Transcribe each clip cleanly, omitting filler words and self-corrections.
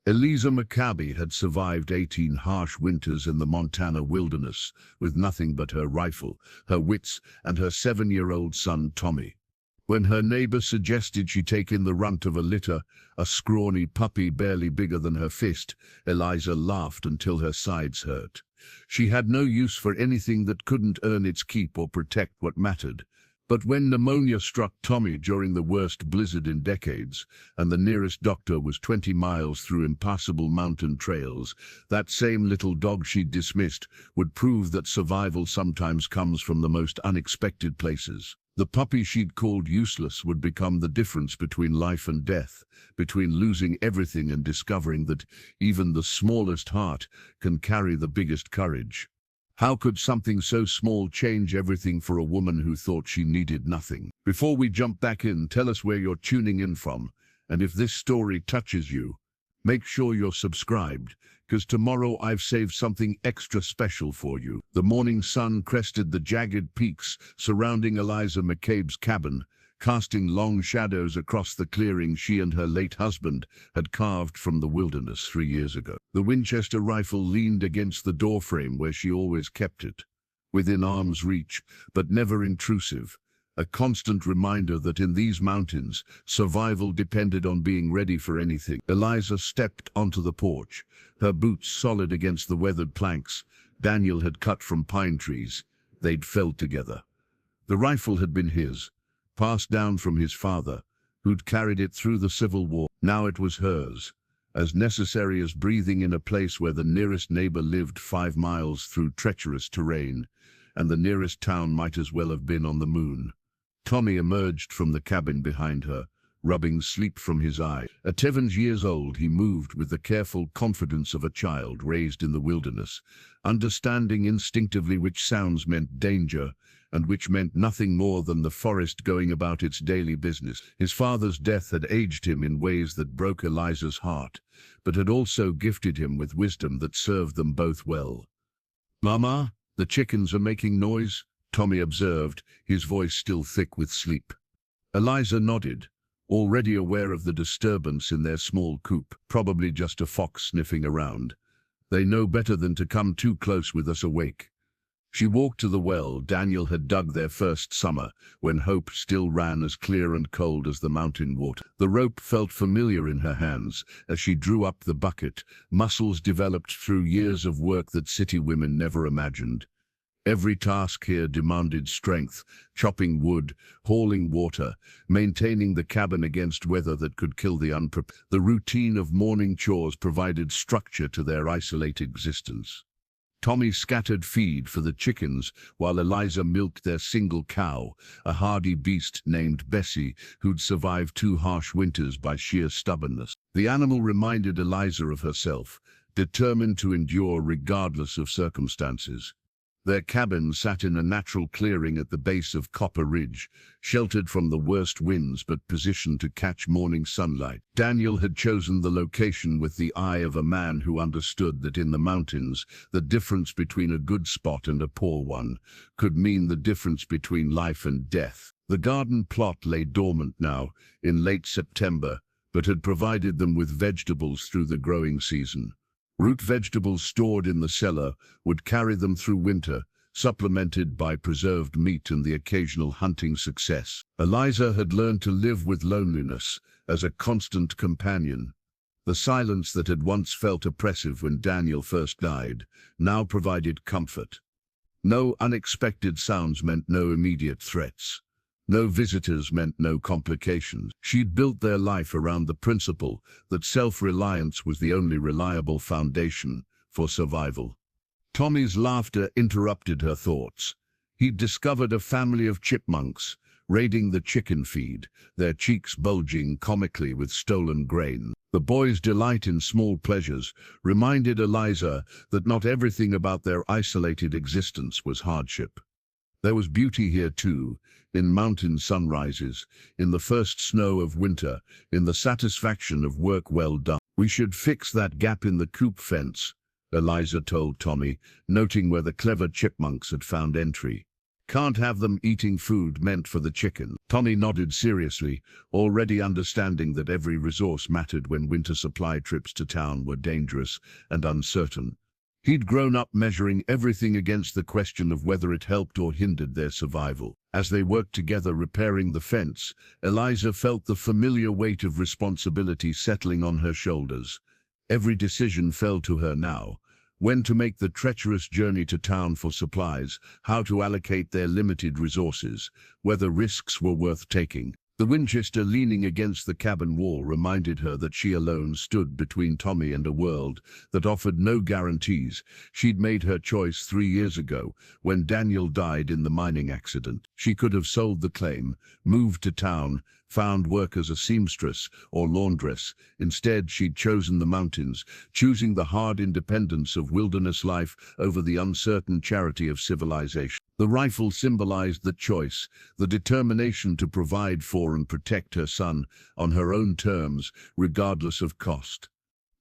ELIZA MCCABE had survived 18 harsh winters in the Montana wilderness with nothing but her rifle, her wits, and her 7-year-old son Tommy. When her neighbor suggested she take in the runt of a litter, a scrawny puppy barely bigger than her fist, ELIZA laughed until her sides hurt. She had no use for anything that couldn't earn its keep or protect what mattered. But when pneumonia struck Tommy during the worst blizzard in decades, and the nearest doctor was 20 miles through impassable mountain trails, that same little dog she'd dismissed would prove that survival sometimes comes from the most unexpected places. The puppy she'd called useless would become the difference between life and death, between losing everything and discovering that even the smallest heart can carry the biggest courage. How could something so small change everything for a woman who thought she needed nothing? Before we jump back in, tell us where you're tuning in from, and if this story touches you, make sure you're subscribed, because tomorrow I've saved something extra special for you. The morning sun crested the jagged peaks surrounding ELIZA MCCABE's cabin, casting long shadows across the clearing she and her late husband had carved from the wilderness 3 years ago. The Winchester rifle leaned against the doorframe where she always kept it, within arm's reach, but never intrusive, a constant reminder that in these mountains, survival depended on being ready for anything. ELIZA stepped onto the porch, her boots solid against the weathered planks Daniel had cut from pine trees. They'd felled together. The rifle had been his, passed down from his father, who'd carried it through the Civil War. Now it was hers, as necessary as breathing in a place where the nearest neighbor lived 5 miles through treacherous terrain, and the nearest town might as well have been on the moon. Tommy emerged from the cabin behind her, rubbing sleep from his eyes. At 7 years old, he moved with the careful confidence of a child raised in the wilderness, understanding instinctively which sounds meant danger and which meant nothing more than the forest going about its daily business. His father's death had aged him in ways that broke ELIZA's heart, but had also gifted him with wisdom that served them both well. "Mama, the chickens are making noise," Tommy observed, his voice still thick with sleep. ELIZA nodded, already aware of the disturbance in their small coop. "Probably just a fox sniffing around. They know better than to come too close with us awake." She walked to the well Daniel had dug their first summer, when hope still ran as clear and cold as the mountain water. The rope felt familiar in her hands as she drew up the bucket, muscles developed through years of work that city women never imagined. Every task here demanded strength, chopping wood, hauling water, maintaining the cabin against weather that could kill the unprepared. The routine of morning chores provided structure to their isolated existence. Tommy scattered feed for the chickens while ELIZA milked their single cow, a hardy beast named Bessie, who'd survived 2 harsh winters by sheer stubbornness. The animal reminded ELIZA of herself, determined to endure regardless of circumstances. Their cabin sat in a natural clearing at the base of Copper Ridge, sheltered from the worst winds but positioned to catch morning sunlight. Daniel had chosen the location with the eye of a man who understood that in the mountains, the difference between a good spot and a poor one could mean the difference between life and death. The garden plot lay dormant now, in late September, but had provided them with vegetables through the growing season. Root vegetables stored in the cellar would carry them through winter, supplemented by preserved meat and the occasional hunting success. ELIZA had learned to live with loneliness as a constant companion. The silence that had once felt oppressive when Daniel first died now provided comfort. No unexpected sounds meant no immediate threats. No visitors meant no complications. She'd built their life around the principle that self-reliance was the only reliable foundation for survival. Tommy's laughter interrupted her thoughts. He'd discovered a family of chipmunks raiding the chicken feed, their cheeks bulging comically with stolen grain. The boys' delight in small pleasures reminded ELIZA that not everything about their isolated existence was hardship. There was beauty here too, in mountain sunrises, in the first snow of winter, in the satisfaction of work well done. "We should fix that gap in the coop fence," ELIZA told Tommy, noting where the clever chipmunks had found entry. Can't have them eating food meant for the chicken. Tommy nodded seriously, already understanding that every resource mattered when winter supply trips to town were dangerous and uncertain. He'd grown up measuring everything against the question of whether it helped or hindered their survival. As they worked together repairing the fence, Eliza felt the familiar weight of responsibility settling on her shoulders. Every decision fell to her now. When to make the treacherous journey to town for supplies, how to allocate their limited resources, whether risks were worth taking. The Winchester leaning against the cabin wall reminded her that she alone stood between Tommy and a world that offered no guarantees. She'd made her choice 3 years ago, when Daniel died in the mining accident. She could have sold the claim, moved to town, found work as a seamstress or laundress. Instead, she'd chosen the mountains, choosing the hard independence of wilderness life over the uncertain charity of civilization. The rifle symbolized the choice, the determination to provide for and protect her son on her own terms, regardless of cost.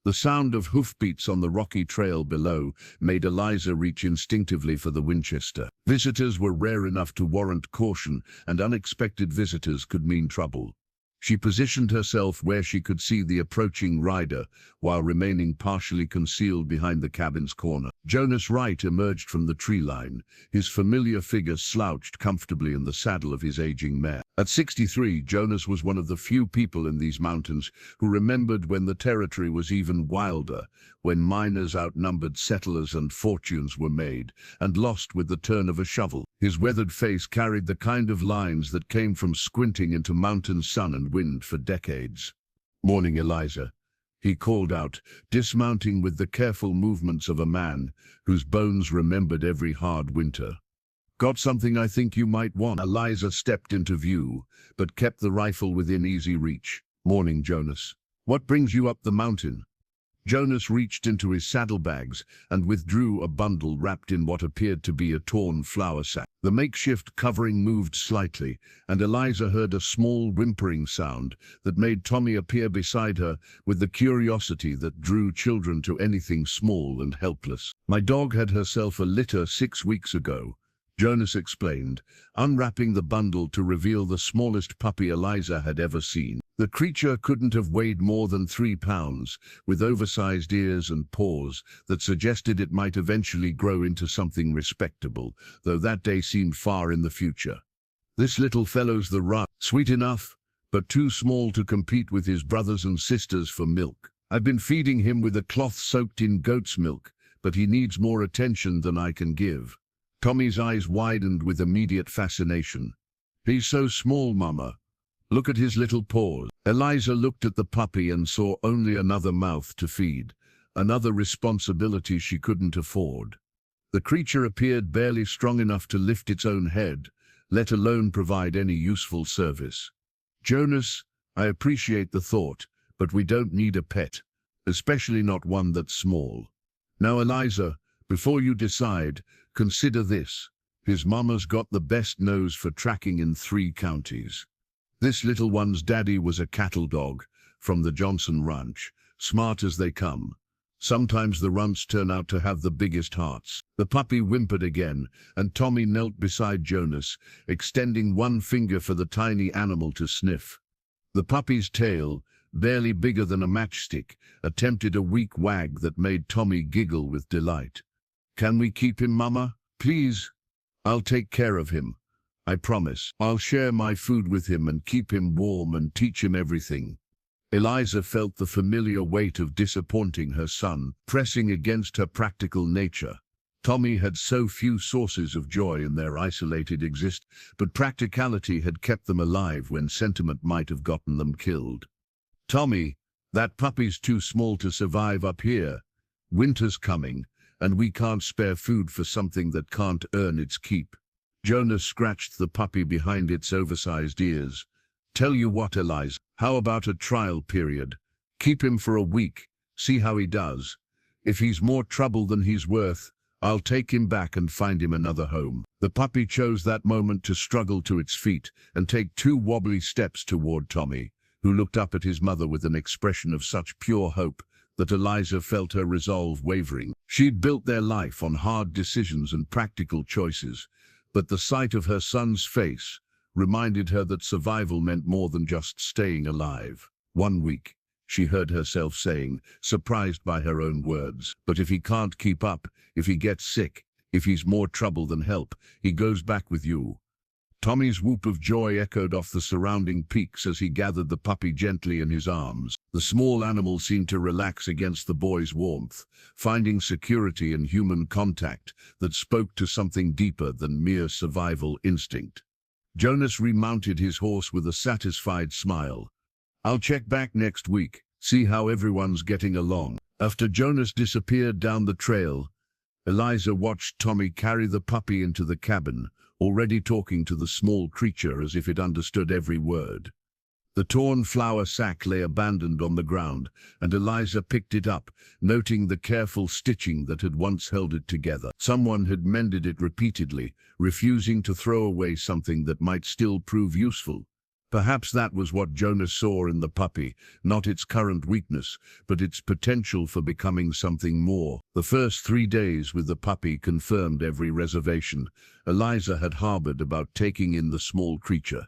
The sound of hoofbeats on the rocky trail below made Eliza reach instinctively for the Winchester. Visitors were rare enough to warrant caution, and unexpected visitors could mean trouble. She positioned herself where she could see the approaching rider, while remaining partially concealed behind the cabin's corner. Jonas Wright emerged from the tree line, his familiar figure slouched comfortably in the saddle of his aging mare. At 63, Jonas was one of the few people in these mountains who remembered when the territory was even wilder, when miners outnumbered settlers and fortunes were made and lost with the turn of a shovel. His weathered face carried the kind of lines that came from squinting into mountain sun and wind for decades. "Morning, Eliza," he called out, dismounting with the careful movements of a man whose bones remembered every hard winter. "Got something I think you might want." Eliza stepped into view, but kept the rifle within easy reach. "Morning, Jonas. What brings you up the mountain?" Jonas reached into his saddlebags and withdrew a bundle wrapped in what appeared to be a torn flour sack. The makeshift covering moved slightly, and Eliza heard a small whimpering sound that made Tommy appear beside her with the curiosity that drew children to anything small and helpless. "My dog had herself a litter 6 weeks ago," Jonas explained, unwrapping the bundle to reveal the smallest puppy Eliza had ever seen. The creature couldn't have weighed more than 3 pounds, with oversized ears and paws that suggested it might eventually grow into something respectable, though that day seemed far in the future. "This little fellow's the runt, sweet enough, but too small to compete with his brothers and sisters for milk. I've been feeding him with a cloth soaked in goat's milk, but he needs more attention than I can give." Tommy's eyes widened with immediate fascination. "He's so small, Mama. Look at his little paws." Eliza looked at the puppy and saw only another mouth to feed, another responsibility she couldn't afford. The creature appeared barely strong enough to lift its own head, let alone provide any useful service. "Jonas, I appreciate the thought, but we don't need a pet, especially not one that's small. Now, Eliza, before you decide, consider this. His mama's got the best nose for tracking in 3 counties. This little one's daddy was a cattle dog from the Johnson Ranch, smart as they come. Sometimes the runts turn out to have the biggest hearts." The puppy whimpered again, and Tommy knelt beside Jonas, extending one finger for the tiny animal to sniff. The puppy's tail, barely bigger than a matchstick, attempted a weak wag that made Tommy giggle with delight. "Can we keep him, Mama? Please? I'll take care of him. I promise. I'll share my food with him and keep him warm and teach him everything." Eliza felt the familiar weight of disappointing her son pressing against her practical nature. Tommy had so few sources of joy in their isolated existence, but practicality had kept them alive when sentiment might have gotten them killed. "Tommy, that puppy's too small to survive up here. Winter's coming, and we can't spare food for something that can't earn its keep." Jonas scratched the puppy behind its oversized ears. "Tell you what, Eliza, how about a trial period? Keep him for a week, see how he does. If he's more trouble than he's worth, I'll take him back and find him another home." The puppy chose that moment to struggle to its feet and take 2 wobbly steps toward Tommy, who looked up at his mother with an expression of such pure hope that Eliza felt her resolve wavering. She'd built their life on hard decisions and practical choices, But the sight of her son's face reminded her that survival meant more than just staying alive. 1 week, she heard herself saying, surprised by her own words. But if he can't keep up, if he gets sick, if he's more trouble than help, he goes back with you. Tommy's whoop of joy echoed off the surrounding peaks as he gathered the puppy gently in his arms. The small animal seemed to relax against the boy's warmth, finding security in human contact that spoke to something deeper than mere survival instinct. Jonas remounted his horse with a satisfied smile. "I'll check back next week, see how everyone's getting along." After Jonas disappeared down the trail, Eliza watched Tommy carry the puppy into the cabin, already talking to the small creature as if it understood every word. The torn flour sack lay abandoned on the ground, and Eliza picked it up, noting the careful stitching that had once held it together. Someone had mended it repeatedly, refusing to throw away something that might still prove useful. Perhaps that was what Jonas saw in the puppy, not its current weakness, but its potential for becoming something more. The first 3 days with the puppy confirmed every reservation Eliza had harbored about taking in the small creature.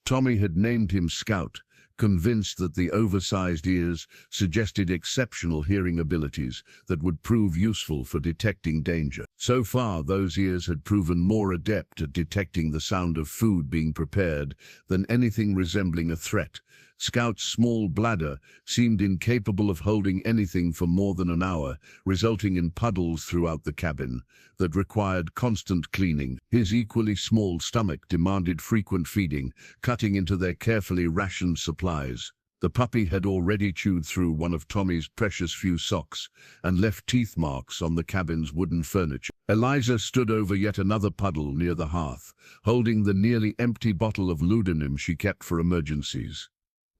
Tommy had named him Scout, convinced that the oversized ears suggested exceptional hearing abilities that would prove useful for detecting danger. So far, those ears had proven more adept at detecting the sound of food being prepared than anything resembling a threat. Scout's small bladder seemed incapable of holding anything for more than an hour, resulting in puddles throughout the cabin that required constant cleaning. His equally small stomach demanded frequent feeding, cutting into their carefully rationed supplies. The puppy had already chewed through one of Tommy's precious few socks and left teeth marks on the cabin's wooden furniture. Eliza stood over yet another puddle near the hearth, holding the nearly empty bottle of laudanum she kept for emergencies.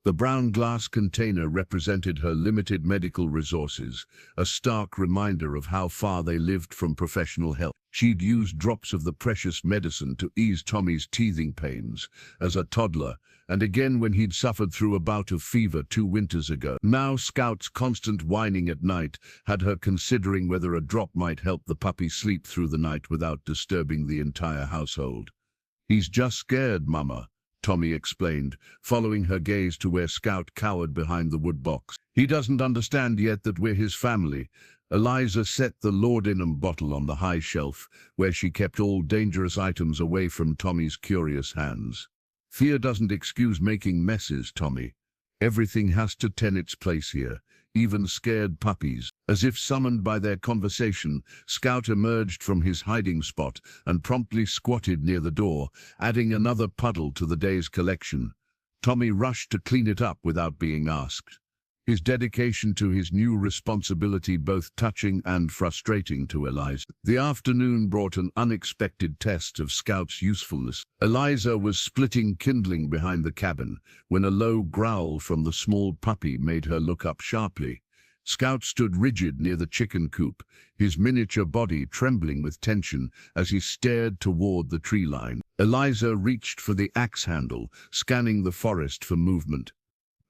The brown glass container represented her limited medical resources, a stark reminder of how far they lived from professional help. She'd used drops of the precious medicine to ease Tommy's teething pains as a toddler, and again when he'd suffered through a bout of fever 2 winters ago. Now Scout's constant whining at night had her considering whether a drop might help the puppy sleep through the night without disturbing the entire household. "He's just scared, Mama," Tommy explained, following her gaze to where Scout cowered behind the wood box. "He doesn't understand yet that we're his family." Eliza set the laudanum bottle on the high shelf, where she kept all dangerous items away from Tommy's curious hands. "Fear doesn't excuse making messes, Tommy. Everything has to tend its place here, even scared puppies." As if summoned by their conversation, Scout emerged from his hiding spot and promptly squatted near the door, adding another puddle to the day's collection. Tommy rushed to clean it up without being asked. His dedication to his new responsibility both touching and frustrating to Eliza. The afternoon brought an unexpected test of Scout's usefulness. Eliza was splitting kindling behind the cabin when a low growl from the small puppy made her look up sharply. Scout stood rigid near the chicken coop, his miniature body trembling with tension as he stared toward the tree line. Eliza reached for the axe handle, scanning the forest for movement.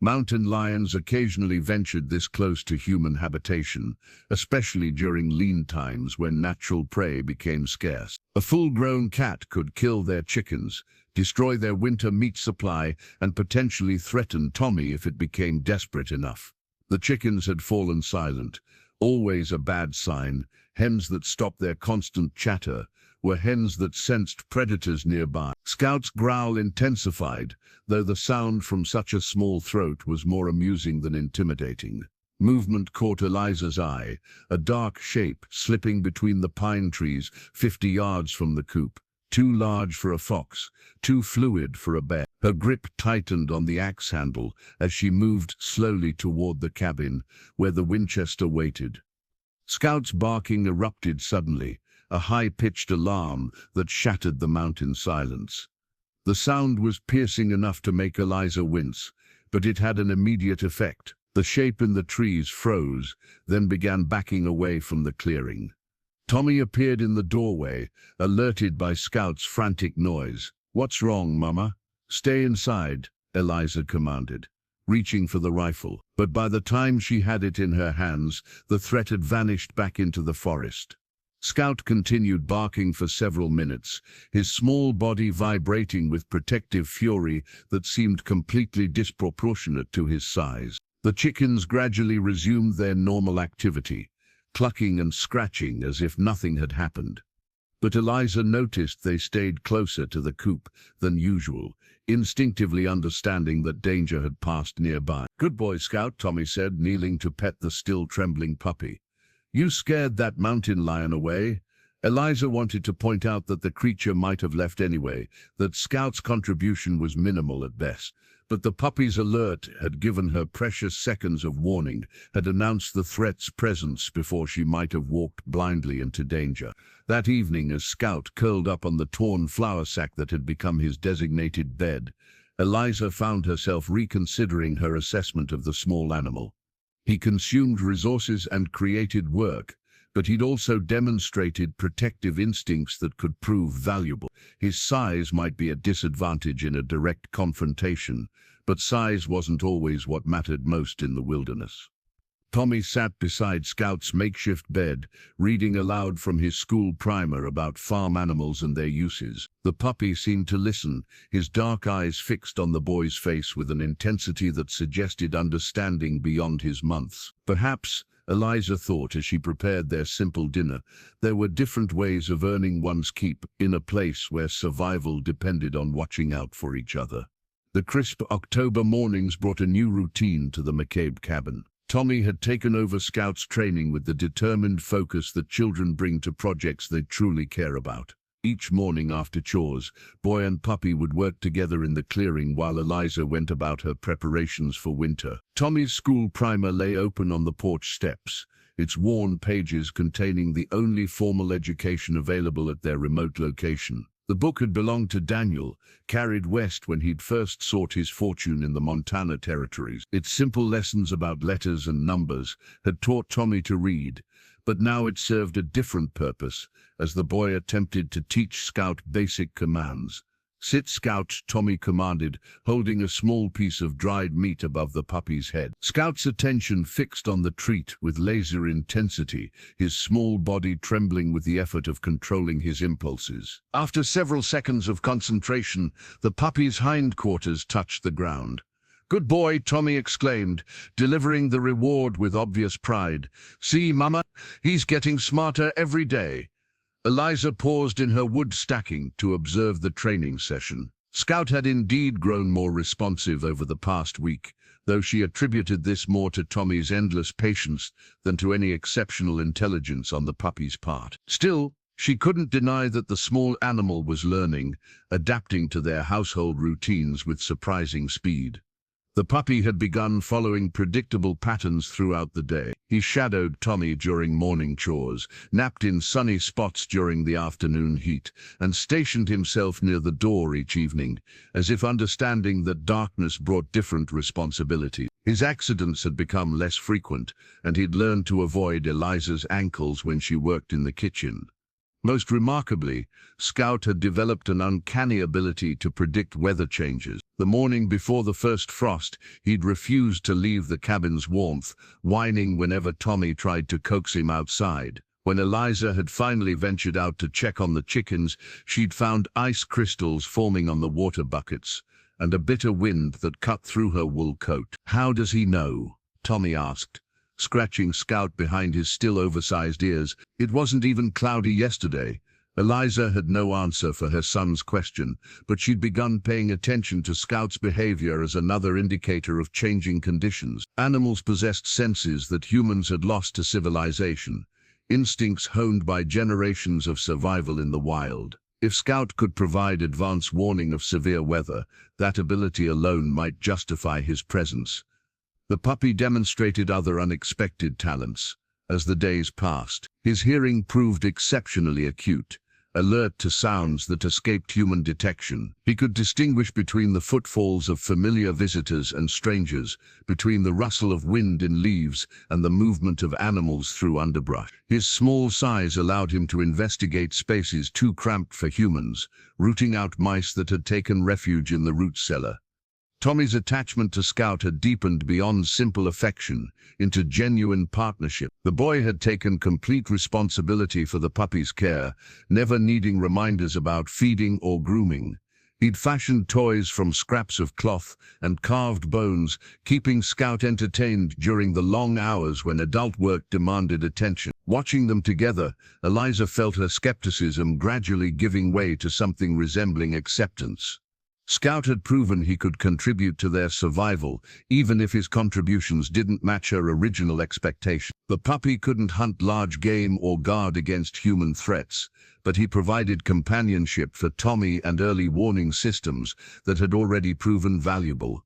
Mountain lions occasionally ventured this close to human habitation, especially during lean times when natural prey became scarce. A full-grown cat could kill their chickens, destroy their winter meat supply, and potentially threaten Tommy if it became desperate enough. The chickens had fallen silent, always a bad sign. Hens that stopped their constant chatter were hens that sensed predators nearby. Scout's growl intensified, though the sound from such a small throat was more amusing than intimidating. Movement caught Eliza's eye, a dark shape slipping between the pine trees 50 yards from the coop. Too large for a fox, too fluid for a bear. Her grip tightened on the axe handle as she moved slowly toward the cabin, where the Winchester waited. Scout's barking erupted suddenly, a high-pitched alarm that shattered the mountain silence. The sound was piercing enough to make Eliza wince, but it had an immediate effect. The shape in the trees froze, then began backing away from the clearing. Tommy appeared in the doorway, alerted by Scout's frantic noise. "What's wrong, Mama?" "Stay inside," Eliza commanded, reaching for the rifle. But by the time she had it in her hands, the threat had vanished back into the forest. Scout continued barking for several minutes, his small body vibrating with protective fury that seemed completely disproportionate to his size. The chickens gradually resumed their normal activity, clucking and scratching as if nothing had happened. But Eliza noticed they stayed closer to the coop than usual, instinctively understanding that danger had passed nearby. "Good boy, Scout," Tommy said, kneeling to pet the still trembling puppy. "You scared that mountain lion away." Eliza wanted to point out that the creature might have left anyway, that Scout's contribution was minimal at best. But the puppy's alert had given her precious seconds of warning, had announced the threat's presence before she might have walked blindly into danger. That evening, as Scout curled up on the torn flour sack that had become his designated bed, Eliza found herself reconsidering her assessment of the small animal. He consumed resources and created work, but he'd also demonstrated protective instincts that could prove valuable. His size might be a disadvantage in a direct confrontation, but size wasn't always what mattered most in the wilderness. Tommy sat beside Scout's makeshift bed, reading aloud from his school primer about farm animals and their uses. The puppy seemed to listen, his dark eyes fixed on the boy's face with an intensity that suggested understanding beyond his months. Perhaps, Eliza thought as she prepared their simple dinner, there were different ways of earning one's keep in a place where survival depended on watching out for each other. The crisp October mornings brought a new routine to the McCabe cabin. Tommy had taken over Scout's training with the determined focus that children bring to projects they truly care about. Each morning after chores, boy and puppy would work together in the clearing while Eliza went about her preparations for winter. Tommy's school primer lay open on the porch steps, its worn pages containing the only formal education available at their remote location. The book had belonged to Daniel, carried west when he'd first sought his fortune in the Montana territories. Its simple lessons about letters and numbers had taught Tommy to read, but now it served a different purpose as the boy attempted to teach Scout basic commands. "Sit, Scout," Tommy commanded, holding a small piece of dried meat above the puppy's head. Scout's attention fixed on the treat with laser intensity, his small body trembling with the effort of controlling his impulses. After several seconds of concentration, the puppy's hindquarters touched the ground. "Good boy," Tommy exclaimed, delivering the reward with obvious pride. "See, Mama, he's getting smarter every day." Eliza paused in her wood stacking to observe the training session. Scout had indeed grown more responsive over the past week, though she attributed this more to Tommy's endless patience than to any exceptional intelligence on the puppy's part. Still, she couldn't deny that the small animal was learning, adapting to their household routines with surprising speed. The puppy had begun following predictable patterns throughout the day. He shadowed Tommy during morning chores, napped in sunny spots during the afternoon heat, and stationed himself near the door each evening, as if understanding that darkness brought different responsibilities. His accidents had become less frequent, and he'd learned to avoid Eliza's ankles when she worked in the kitchen. Most remarkably, Scout had developed an uncanny ability to predict weather changes. The morning before the first frost, he'd refused to leave the cabin's warmth, whining whenever Tommy tried to coax him outside. When Eliza had finally ventured out to check on the chickens, she'd found ice crystals forming on the water buckets, and a bitter wind that cut through her wool coat. "How does he know?" Tommy asked, scratching Scout behind his still oversized ears. "It wasn't even cloudy yesterday." Eliza had no answer for her son's question, but she'd begun paying attention to Scout's behavior as another indicator of changing conditions. Animals possessed senses that humans had lost to civilization, instincts honed by generations of survival in the wild. If Scout could provide advance warning of severe weather, that ability alone might justify his presence. The puppy demonstrated other unexpected talents. As the days passed, his hearing proved exceptionally acute, alert to sounds that escaped human detection. He could distinguish between the footfalls of familiar visitors and strangers, between the rustle of wind in leaves and the movement of animals through underbrush. His small size allowed him to investigate spaces too cramped for humans, rooting out mice that had taken refuge in the root cellar. Tommy's attachment to Scout had deepened beyond simple affection into genuine partnership. The boy had taken complete responsibility for the puppy's care, never needing reminders about feeding or grooming. He'd fashioned toys from scraps of cloth and carved bones, keeping Scout entertained during the long hours when adult work demanded attention. Watching them together, Eliza felt her skepticism gradually giving way to something resembling acceptance. Scout had proven he could contribute to their survival, even if his contributions didn't match her original expectation. The puppy couldn't hunt large game or guard against human threats, but he provided companionship for Tommy and early warning systems that had already proven valuable.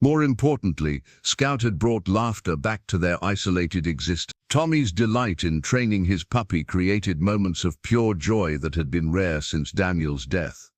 More importantly, Scout had brought laughter back to their isolated existence. Tommy's delight in training his puppy created moments of pure joy that had been rare since Daniel's death.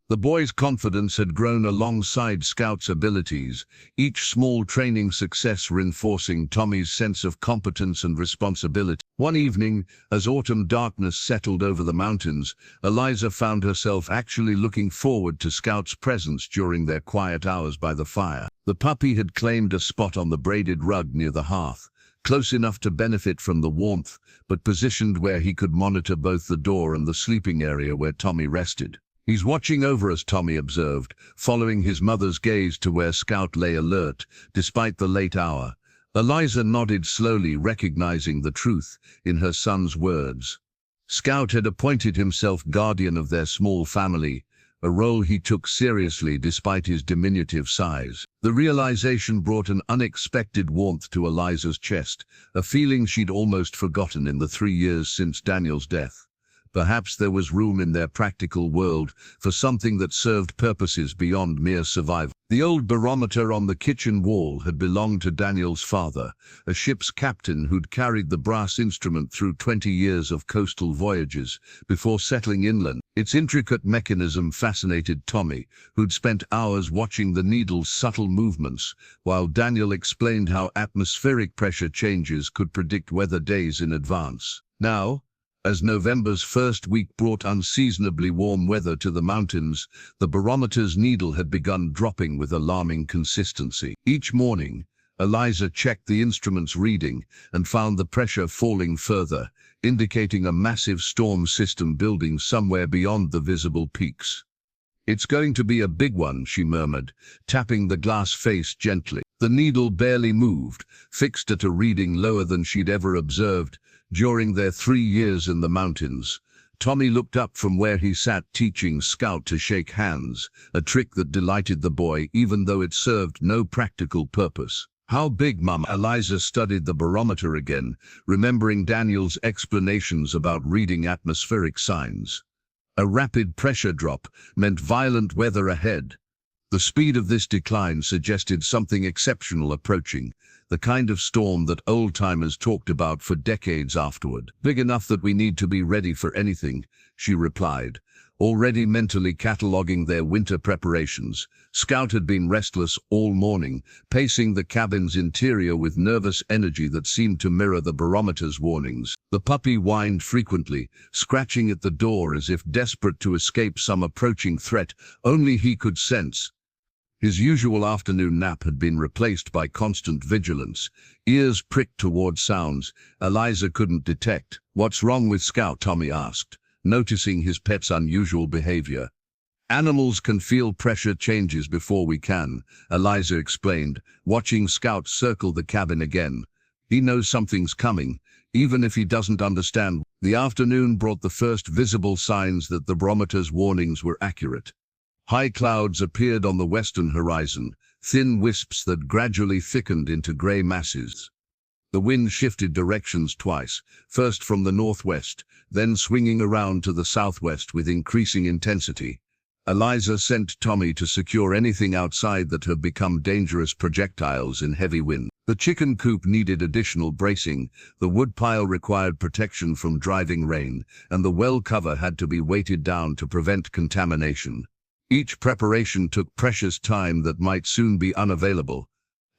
The boy's confidence had grown alongside Scout's abilities, each small training success reinforcing Tommy's sense of competence and responsibility. One evening, as autumn darkness settled over the mountains, Eliza found herself actually looking forward to Scout's presence during their quiet hours by the fire. The puppy had claimed a spot on the braided rug near the hearth, close enough to benefit from the warmth, but positioned where he could monitor both the door and the sleeping area where Tommy rested. "He's watching over us," Tommy observed, following his mother's gaze to where Scout lay alert, despite the late hour. Eliza nodded slowly, recognizing the truth in her son's words. Scout had appointed himself guardian of their small family, a role he took seriously despite his diminutive size. The realization brought an unexpected warmth to Eliza's chest, a feeling she'd almost forgotten in the 3 years since Daniel's death. Perhaps there was room in their practical world for something that served purposes beyond mere survival. The old barometer on the kitchen wall had belonged to Daniel's father, a ship's captain who'd carried the brass instrument through 20 years of coastal voyages before settling inland. Its intricate mechanism fascinated Tommy, who'd spent hours watching the needle's subtle movements, while Daniel explained how atmospheric pressure changes could predict weather days in advance. Now, as November's first week brought unseasonably warm weather to the mountains, the barometer's needle had begun dropping with alarming consistency. Each morning, Eliza checked the instrument's reading and found the pressure falling further, indicating a massive storm system building somewhere beyond the visible peaks. "It's going to be a big one," she murmured, tapping the glass face gently. The needle barely moved, fixed at a reading lower than she'd ever observed during their 3 years in the mountains. Tommy looked up from where he sat teaching Scout to shake hands, a trick that delighted the boy even though it served no practical purpose. "How big, Mum?" Eliza studied the barometer again, remembering Daniel's explanations about reading atmospheric signs. A rapid pressure drop meant violent weather ahead. The speed of this decline suggested something exceptional approaching, the kind of storm that old-timers talked about for decades afterward. "Big enough that we need to be ready for anything," she replied, already mentally cataloging their winter preparations. Scout had been restless all morning, pacing the cabin's interior with nervous energy that seemed to mirror the barometer's warnings. The puppy whined frequently, scratching at the door as if desperate to escape some approaching threat only he could sense. His usual afternoon nap had been replaced by constant vigilance, ears pricked toward sounds Eliza couldn't detect. "What's wrong with Scout?" Tommy asked, noticing his pet's unusual behavior. "Animals can feel pressure changes before we can," Eliza explained, watching Scout circle the cabin again. "He knows something's coming, even if he doesn't understand." The afternoon brought the first visible signs that the barometer's warnings were accurate. High clouds appeared on the western horizon, thin wisps that gradually thickened into gray masses. The wind shifted directions twice, first from the northwest, then swinging around to the southwest with increasing intensity. Eliza sent Tommy to secure anything outside that had become dangerous projectiles in heavy wind. The chicken coop needed additional bracing, the woodpile required protection from driving rain, and the well cover had to be weighted down to prevent contamination. Each preparation took precious time that might soon be unavailable.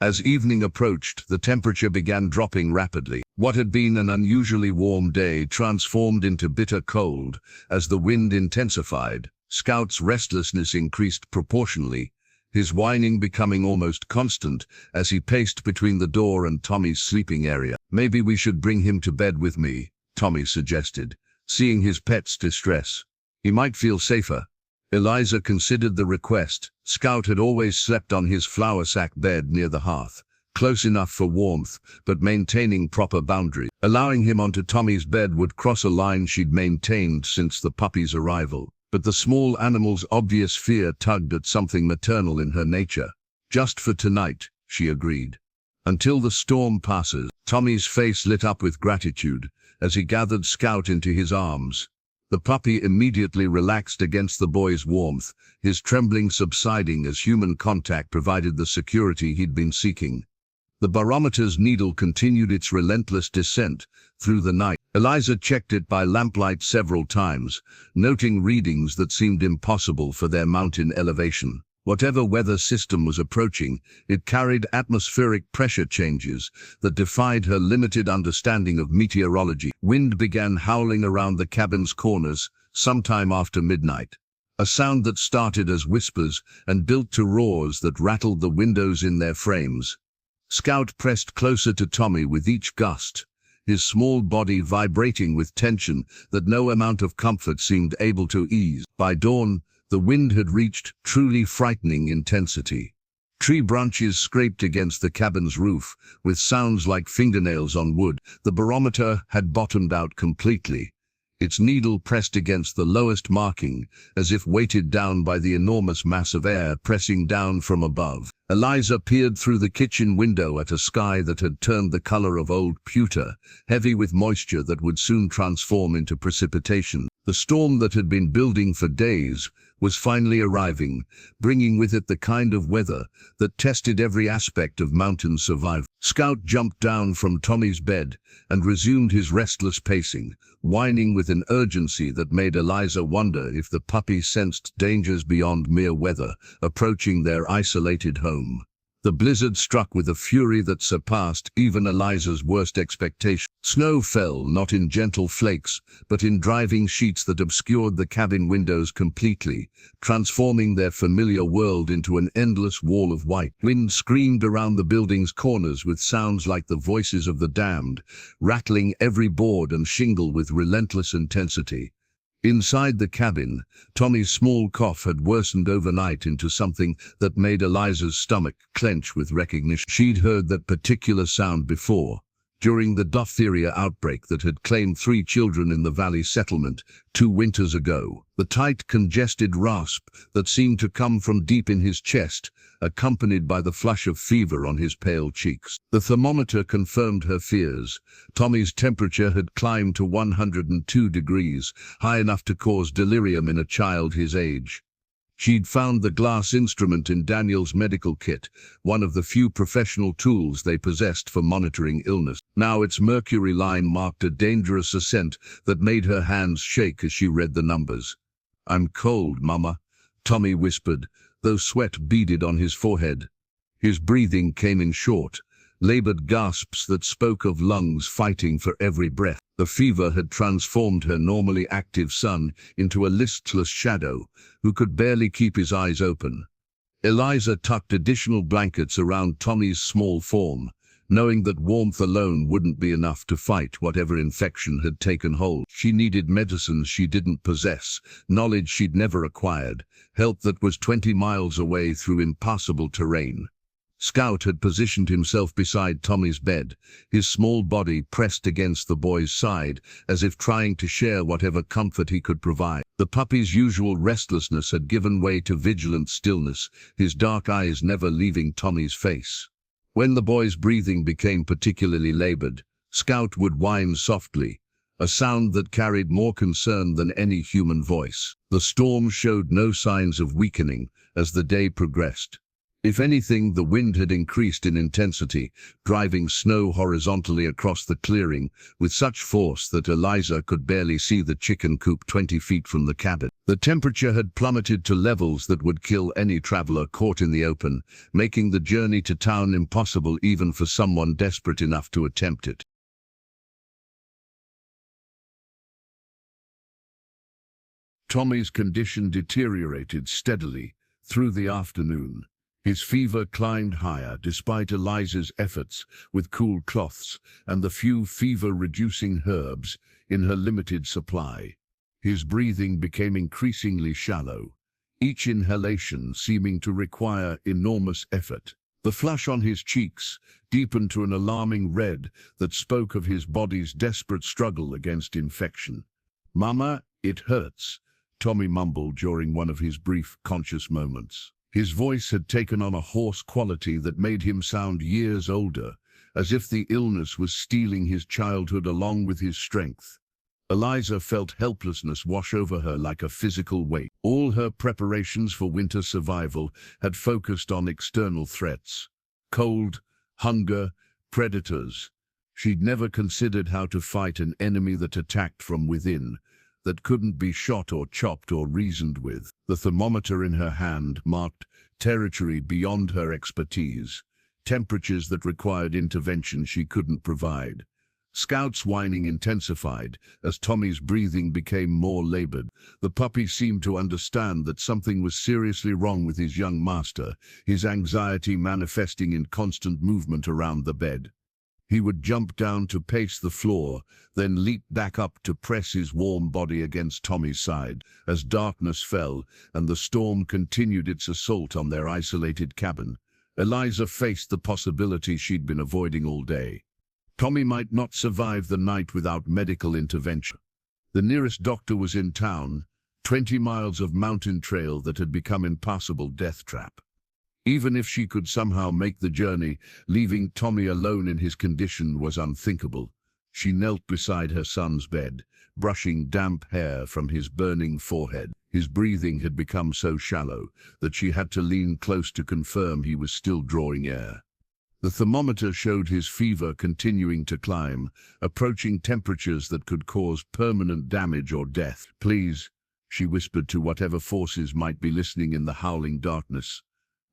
As evening approached, the temperature began dropping rapidly. What had been an unusually warm day transformed into bitter cold as the wind intensified. Scout's restlessness increased proportionally, his whining becoming almost constant as he paced between the door and Tommy's sleeping area. "Maybe we should bring him to bed with me," Tommy suggested, seeing his pet's distress. "He might feel safer." Eliza considered the request. Scout had always slept on his flour sack bed near the hearth, close enough for warmth, but maintaining proper boundaries. Allowing him onto Tommy's bed would cross a line she'd maintained since the puppy's arrival. But the small animal's obvious fear tugged at something maternal in her nature. "Just for tonight," she agreed. "Until the storm passes." Tommy's face lit up with gratitude as he gathered Scout into his arms. The puppy immediately relaxed against the boy's warmth, his trembling subsiding as human contact provided the security he'd been seeking. The barometer's needle continued its relentless descent through the night. Eliza checked it by lamplight several times, noting readings that seemed impossible for their mountain elevation. Whatever weather system was approaching, it carried atmospheric pressure changes that defied her limited understanding of meteorology. Wind began howling around the cabin's corners sometime after midnight, a sound that started as whispers and built to roars that rattled the windows in their frames. Scout pressed closer to Tommy with each gust, his small body vibrating with tension that no amount of comfort seemed able to ease. By dawn, the wind had reached truly frightening intensity. Tree branches scraped against the cabin's roof, with sounds like fingernails on wood. The barometer had bottomed out completely, its needle pressed against the lowest marking, as if weighted down by the enormous mass of air pressing down from above. Eliza peered through the kitchen window at a sky that had turned the color of old pewter, heavy with moisture that would soon transform into precipitation. The storm that had been building for days was finally arriving, bringing with it the kind of weather that tested every aspect of mountain survival. Scout jumped down from Tommy's bed and resumed his restless pacing, whining with an urgency that made Eliza wonder if the puppy sensed dangers beyond mere weather approaching their isolated home. The blizzard struck with a fury that surpassed even Eliza's worst expectations. Snow fell not in gentle flakes, but in driving sheets that obscured the cabin windows completely, transforming their familiar world into an endless wall of white. Wind screamed around the building's corners with sounds like the voices of the damned, rattling every board and shingle with relentless intensity. Inside the cabin, Tommy's small cough had worsened overnight into something that made Eliza's stomach clench with recognition. She'd heard that particular sound before, during the diphtheria outbreak that had claimed 3 children in the valley settlement 2 winters ago. The tight, congested rasp that seemed to come from deep in his chest, accompanied by the flush of fever on his pale cheeks. The thermometer confirmed her fears. Tommy's temperature had climbed to 102 degrees, high enough to cause delirium in a child his age. She'd found the glass instrument in Daniel's medical kit, one of the few professional tools they possessed for monitoring illness. Now its mercury line marked a dangerous ascent that made her hands shake as she read the numbers. "I'm cold, Mama," Tommy whispered, though sweat beaded on his forehead. His breathing came in short, labored gasps that spoke of lungs fighting for every breath. The fever had transformed her normally active son into a listless shadow who could barely keep his eyes open. Eliza tucked additional blankets around Tommy's small form, knowing that warmth alone wouldn't be enough to fight whatever infection had taken hold. She needed medicines she didn't possess, knowledge she'd never acquired, help that was 20 miles away through impassable terrain. Scout had positioned himself beside Tommy's bed, his small body pressed against the boy's side, as if trying to share whatever comfort he could provide. The puppy's usual restlessness had given way to vigilant stillness, his dark eyes never leaving Tommy's face. When the boy's breathing became particularly labored, Scout would whine softly, a sound that carried more concern than any human voice. The storm showed no signs of weakening as the day progressed. If anything, the wind had increased in intensity, driving snow horizontally across the clearing with such force that Eliza could barely see the chicken coop 20 feet from the cabin. The temperature had plummeted to levels that would kill any traveler caught in the open, making the journey to town impossible even for someone desperate enough to attempt it. Tommy's condition deteriorated steadily through the afternoon. His fever climbed higher despite Eliza's efforts with cool cloths and the few fever-reducing herbs in her limited supply. His breathing became increasingly shallow, each inhalation seeming to require enormous effort. The flush on his cheeks deepened to an alarming red that spoke of his body's desperate struggle against infection. "Mama, it hurts," Tommy mumbled during one of his brief conscious moments. His voice had taken on a hoarse quality that made him sound years older, as if the illness was stealing his childhood along with his strength. Eliza felt helplessness wash over her like a physical weight. All her preparations for winter survival had focused on external threats: cold, hunger, predators. She'd never considered how to fight an enemy that attacked from within, that couldn't be shot or chopped or reasoned with. The thermometer in her hand marked territory beyond her expertise, temperatures that required intervention she couldn't provide. Scout's whining intensified as Tommy's breathing became more labored. The puppy seemed to understand that something was seriously wrong with his young master, his anxiety manifesting in constant movement around the bed. He would jump down to pace the floor, then leap back up to press his warm body against Tommy's side. As darkness fell and the storm continued its assault on their isolated cabin, Eliza faced the possibility she'd been avoiding all day. Tommy might not survive the night without medical intervention. The nearest doctor was in town, 20 miles of mountain trail that had become impassable death trap. Even if she could somehow make the journey, leaving Tommy alone in his condition was unthinkable. She knelt beside her son's bed, brushing damp hair from his burning forehead. His breathing had become so shallow that she had to lean close to confirm he was still drawing air. The thermometer showed his fever continuing to climb, approaching temperatures that could cause permanent damage or death. "Please," she whispered to whatever forces might be listening in the howling darkness.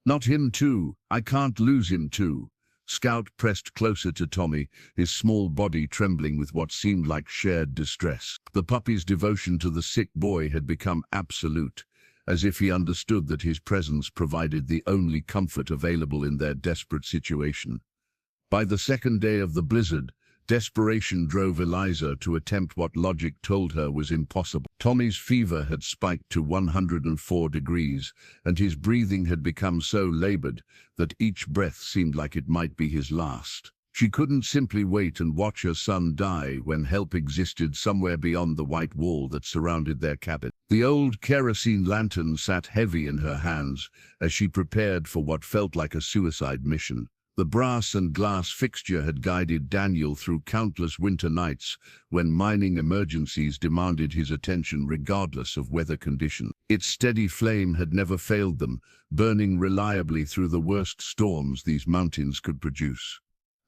"Not him too. I can't lose him too." Scout pressed closer to Tommy, his small body trembling with what seemed like shared distress. The puppy's devotion to the sick boy had become absolute, as if he understood that his presence provided the only comfort available in their desperate situation. By the second day of the blizzard, desperation drove Eliza to attempt what logic told her was impossible. Tommy's fever had spiked to 104 degrees, and his breathing had become so labored that each breath seemed like it might be his last. She couldn't simply wait and watch her son die when help existed somewhere beyond the white wall that surrounded their cabin. The old kerosene lantern sat heavy in her hands as she prepared for what felt like a suicide mission. The brass and glass fixture had guided Daniel through countless winter nights when mining emergencies demanded his attention regardless of weather conditions. Its steady flame had never failed them, burning reliably through the worst storms these mountains could produce.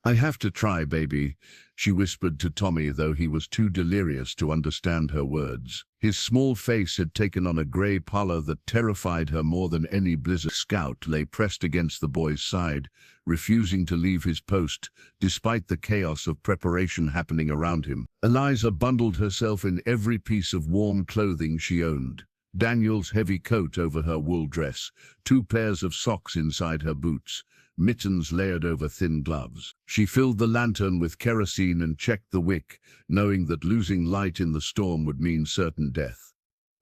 "I have to try, baby," she whispered to Tommy, though he was too delirious to understand her words. His small face had taken on a gray pallor that terrified her more than any blizzard. Scout lay pressed against the boy's side, refusing to leave his post, despite the chaos of preparation happening around him. Eliza bundled herself in every piece of warm clothing she owned. Daniel's heavy coat over her wool dress, 2 pairs of socks inside her boots, mittens layered over thin gloves. She filled the lantern with kerosene and checked the wick, knowing that losing light in the storm would mean certain death.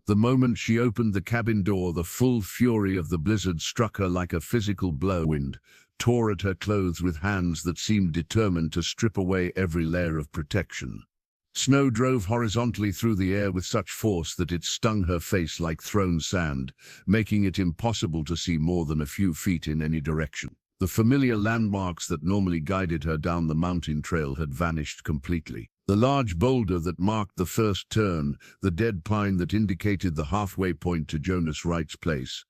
The moment she opened the cabin door, the full fury of the blizzard struck her like a physical blow. Wind tore at her clothes with hands that seemed determined to strip away every layer of protection. Snow drove horizontally through the air with such force that it stung her face like thrown sand, making it impossible to see more than a few feet in any direction. The familiar landmarks that normally guided her down the mountain trail had vanished completely. The large boulder that marked the first turn, the dead pine that indicated the halfway point to Jonas Wright's place.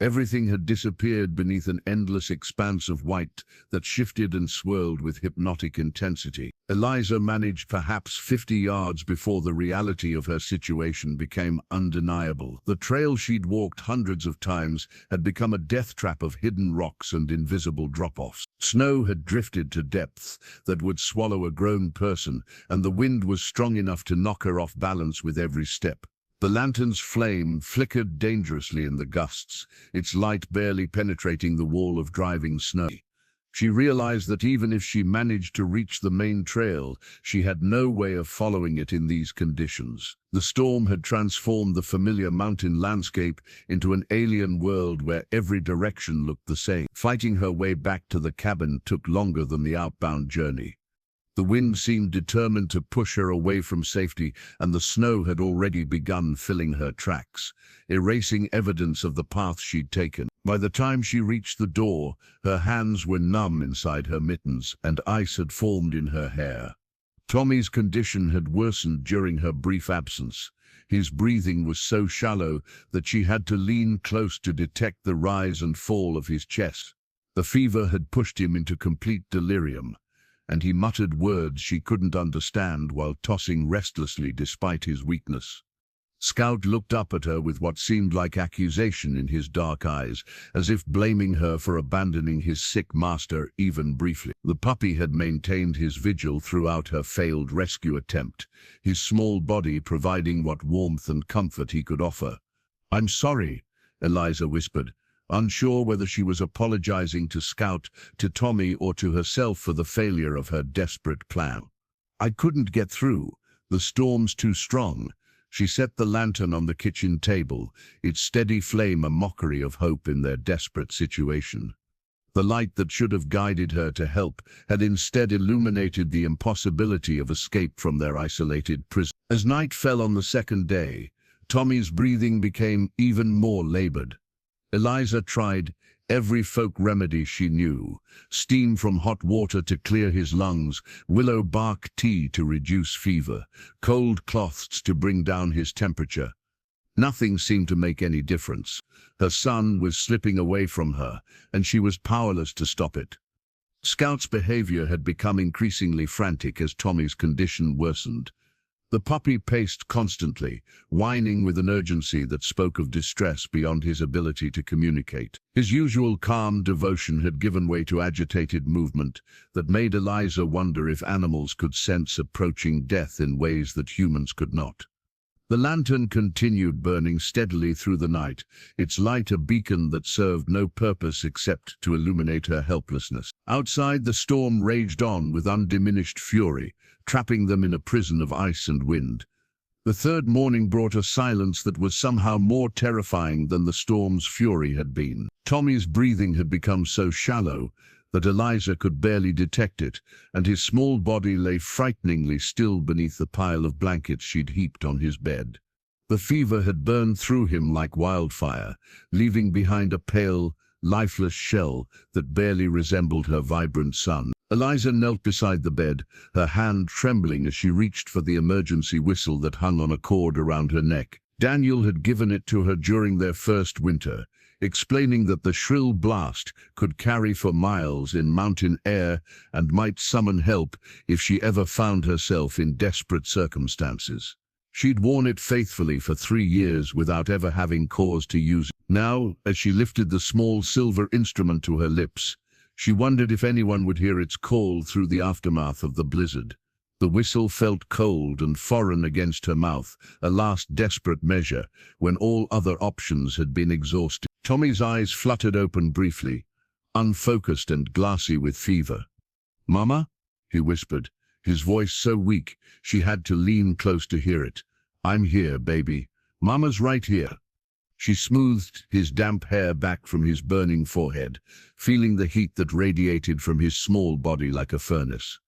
Everything had disappeared beneath an endless expanse of white that shifted and swirled with hypnotic intensity. Eliza managed perhaps 50 yards before the reality of her situation became undeniable. The trail she'd walked hundreds of times had become a death trap of hidden rocks and invisible drop-offs. Snow had drifted to depths that would swallow a grown person, and the wind was strong enough to knock her off balance with every step. The lantern's flame flickered dangerously in the gusts, its light barely penetrating the wall of driving snow. She realized that even if she managed to reach the main trail, she had no way of following it in these conditions. The storm had transformed the familiar mountain landscape into an alien world where every direction looked the same. Fighting her way back to the cabin took longer than the outbound journey. The wind seemed determined to push her away from safety, and the snow had already begun filling her tracks, erasing evidence of the path she'd taken. By the time she reached the door, her hands were numb inside her mittens, and ice had formed in her hair. Tommy's condition had worsened during her brief absence. His breathing was so shallow that she had to lean close to detect the rise and fall of his chest. The fever had pushed him into complete delirium, and he muttered words she couldn't understand while tossing restlessly despite his weakness. Scout looked up at her with what seemed like accusation in his dark eyes, as if blaming her for abandoning his sick master even briefly. The puppy had maintained his vigil throughout her failed rescue attempt, his small body providing what warmth and comfort he could offer. "I'm sorry," Eliza whispered, unsure whether she was apologizing to Scout, to Tommy, or to herself for the failure of her desperate plan. "I couldn't get through. The storm's too strong." She set the lantern on the kitchen table, its steady flame a mockery of hope in their desperate situation. The light that should have guided her to help had instead illuminated the impossibility of escape from their isolated prison. As night fell on the second day, Tommy's breathing became even more labored. Eliza tried every folk remedy she knew: steam from hot water to clear his lungs, willow bark tea to reduce fever, cold cloths to bring down his temperature. Nothing seemed to make any difference. Her son was slipping away from her, and she was powerless to stop it. Scout's behavior had become increasingly frantic as Tommy's condition worsened. The puppy paced constantly, whining with an urgency that spoke of distress beyond his ability to communicate. His usual calm devotion had given way to agitated movement that made Eliza wonder if animals could sense approaching death in ways that humans could not. The lantern continued burning steadily through the night, its light a beacon that served no purpose except to illuminate her helplessness. Outside, the storm raged on with undiminished fury, trapping them in a prison of ice and wind. The third morning brought a silence that was somehow more terrifying than the storm's fury had been. Tommy's breathing had become so shallow that Eliza could barely detect it, and his small body lay frighteningly still beneath the pile of blankets she'd heaped on his bed. The fever had burned through him like wildfire, leaving behind a pale, lifeless shell that barely resembled her vibrant son. Eliza knelt beside the bed, her hand trembling as she reached for the emergency whistle that hung on a cord around her neck. Daniel had given it to her during their first winter, explaining that the shrill blast could carry for miles in mountain air and might summon help if she ever found herself in desperate circumstances. She'd worn it faithfully for 3 years without ever having cause to use it. Now, as she lifted the small silver instrument to her lips, she wondered if anyone would hear its call through the aftermath of the blizzard. The whistle felt cold and foreign against her mouth, a last desperate measure when all other options had been exhausted. Tommy's eyes fluttered open briefly, unfocused and glassy with fever. "Mama?" he whispered, his voice so weak she had to lean close to hear it. "I'm here, baby. Mama's right here." She smoothed his damp hair back from his burning forehead, feeling the heat that radiated from his small body like a furnace.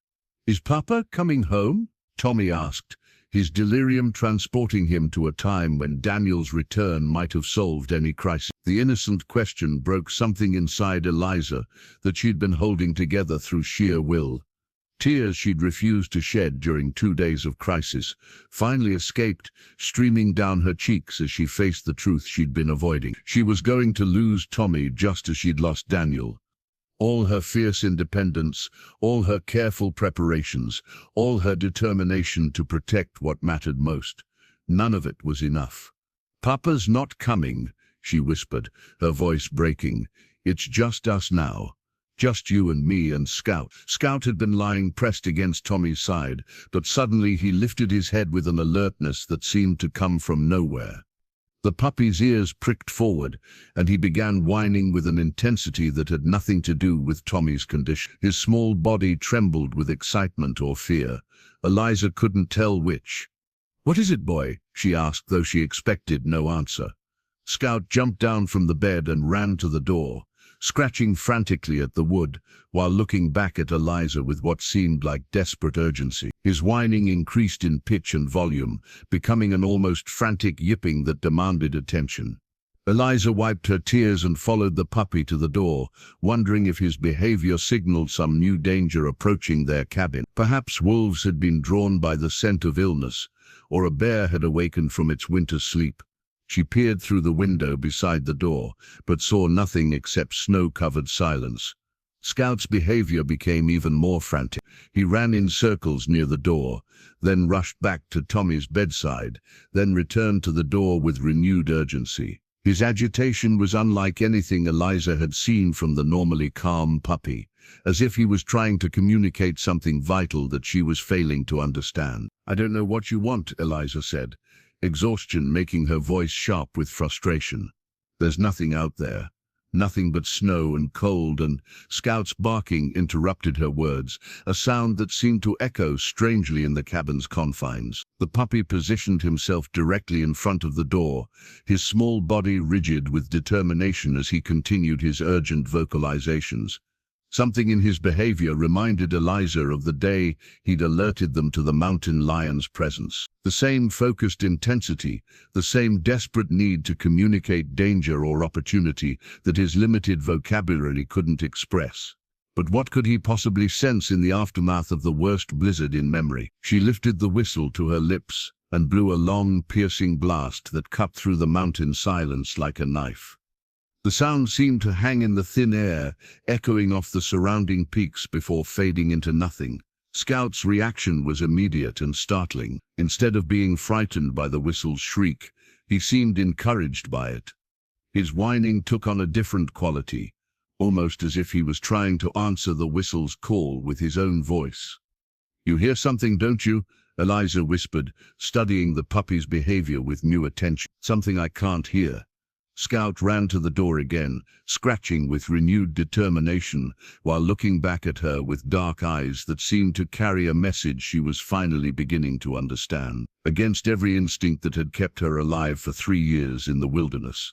"Is Papa coming home?" Tommy asked, his delirium transporting him to a time when Daniel's return might have solved any crisis. The innocent question broke something inside Eliza that she'd been holding together through sheer will. Tears she'd refused to shed during 2 days of crisis finally escaped, streaming down her cheeks as she faced the truth she'd been avoiding. She was going to lose Tommy just as she'd lost Daniel. All her fierce independence, all her careful preparations, all her determination to protect what mattered most. None of it was enough. "Papa's not coming," she whispered, her voice breaking. "It's just us now. Just you and me and Scout. Scout had been lying pressed against Tommy's side, but suddenly he lifted his head with an alertness that seemed to come from nowhere. The puppy's ears pricked forward, and he began whining with an intensity that had nothing to do with Tommy's condition. His small body trembled with excitement or fear. Eliza couldn't tell which. "What is it, boy?" she asked, though she expected no answer. Scout jumped down from the bed and ran to the door, scratching frantically at the wood, while looking back at Eliza with what seemed like desperate urgency. His whining increased in pitch and volume, becoming an almost frantic yipping that demanded attention. Eliza wiped her tears and followed the puppy to the door, wondering if his behavior signaled some new danger approaching their cabin. Perhaps wolves had been drawn by the scent of illness, or a bear had awakened from its winter sleep. She peered through the window beside the door, but saw nothing except snow-covered silence. Scout's behavior became even more frantic. He ran in circles near the door, then rushed back to Tommy's bedside, then returned to the door with renewed urgency. His agitation was unlike anything Eliza had seen from the normally calm puppy, as if he was trying to communicate something vital that she was failing to understand. "I don't know what you want," Eliza said, exhaustion making her voice sharp with frustration. "There's nothing out there. Nothing but snow and cold," and Scout's barking interrupted her words, a sound that seemed to echo strangely in the cabin's confines. The puppy positioned himself directly in front of the door, his small body rigid with determination as he continued his urgent vocalizations. Something in his behavior reminded Eliza of the day he'd alerted them to the mountain lion's presence. The same focused intensity, the same desperate need to communicate danger or opportunity that his limited vocabulary couldn't express. But what could he possibly sense in the aftermath of the worst blizzard in memory? She lifted the whistle to her lips and blew a long, piercing blast that cut through the mountain silence like a knife. The sound seemed to hang in the thin air, echoing off the surrounding peaks before fading into nothing. Scout's reaction was immediate and startling. Instead of being frightened by the whistle's shriek, he seemed encouraged by it. His whining took on a different quality, almost as if he was trying to answer the whistle's call with his own voice. "You hear something, don't you?" Eliza whispered, studying the puppy's behavior with new attention. "Something I can't hear." Scout ran to the door again, scratching with renewed determination, while looking back at her with dark eyes that seemed to carry a message she was finally beginning to understand. Against every instinct that had kept her alive for 3 years in the wilderness,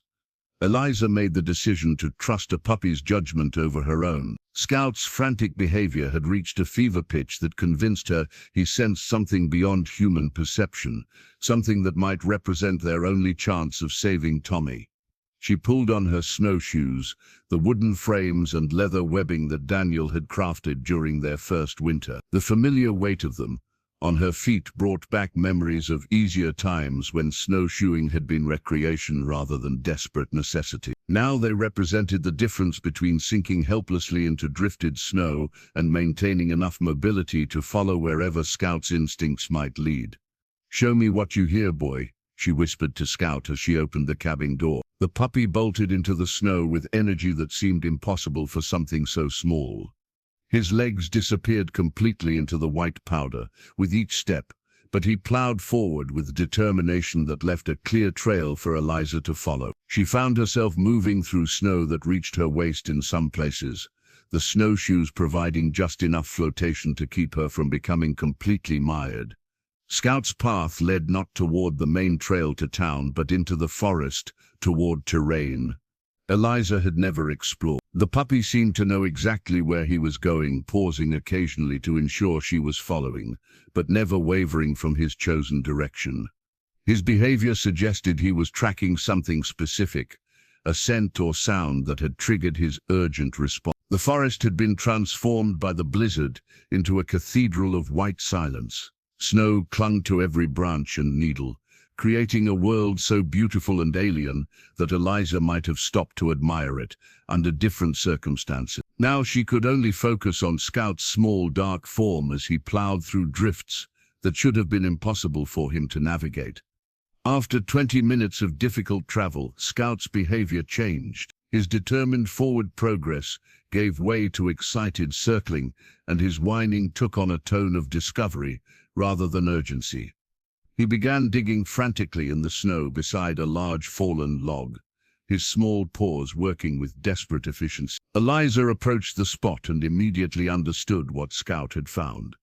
Eliza made the decision to trust a puppy's judgment over her own. Scout's frantic behavior had reached a fever pitch that convinced her he sensed something beyond human perception, something that might represent their only chance of saving Tommy. She pulled on her snowshoes, the wooden frames and leather webbing that Daniel had crafted during their first winter. The familiar weight of them on her feet brought back memories of easier times when snowshoeing had been recreation rather than desperate necessity. Now they represented the difference between sinking helplessly into drifted snow and maintaining enough mobility to follow wherever Scout's instincts might lead. "Show me what you hear, boy," she whispered to Scout as she opened the cabin door. The puppy bolted into the snow with energy that seemed impossible for something so small. His legs disappeared completely into the white powder with each step, but he plowed forward with determination that left a clear trail for Eliza to follow. She found herself moving through snow that reached her waist in some places, the snowshoes providing just enough flotation to keep her from becoming completely mired. Scout's path led not toward the main trail to town, but into the forest, toward terrain Eliza had never explored. The puppy seemed to know exactly where he was going, pausing occasionally to ensure she was following, but never wavering from his chosen direction. His behavior suggested he was tracking something specific, a scent or sound that had triggered his urgent response. The forest had been transformed by the blizzard into a cathedral of white silence. Snow clung to every branch and needle, creating a world so beautiful and alien that Eliza might have stopped to admire it under different circumstances. Now she could only focus on Scout's small dark form as he plowed through drifts that should have been impossible for him to navigate. After 20 minutes of difficult travel, Scout's behavior changed. His determined forward progress gave way to excited circling, and his whining took on a tone of discovery rather than urgency. He began digging frantically in the snow beside a large fallen log, his small paws working with desperate efficiency. ELIZA approached the spot and immediately understood what Scout had found.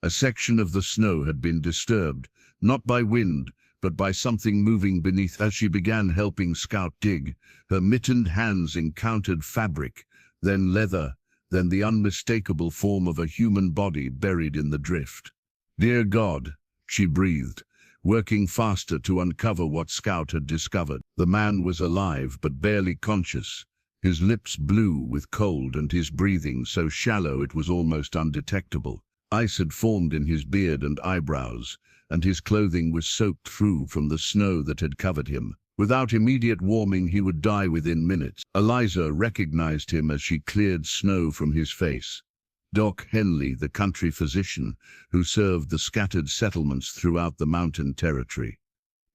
A section of the snow had been disturbed, not by wind, but by something moving beneath. As she began helping Scout dig, her mittened hands encountered fabric, then leather, then the unmistakable form of a human body buried in the drift. "Dear God," she breathed, working faster to uncover what Scout had discovered. The man was alive but barely conscious, his lips blue with cold and his breathing so shallow it was almost undetectable. Ice had formed in his beard and eyebrows, and his clothing was soaked through from the snow that had covered him. Without immediate warming, he would die within minutes. ELIZA recognized him as she cleared snow from his face. Doc Henley, the country physician who served the scattered settlements throughout the mountain territory.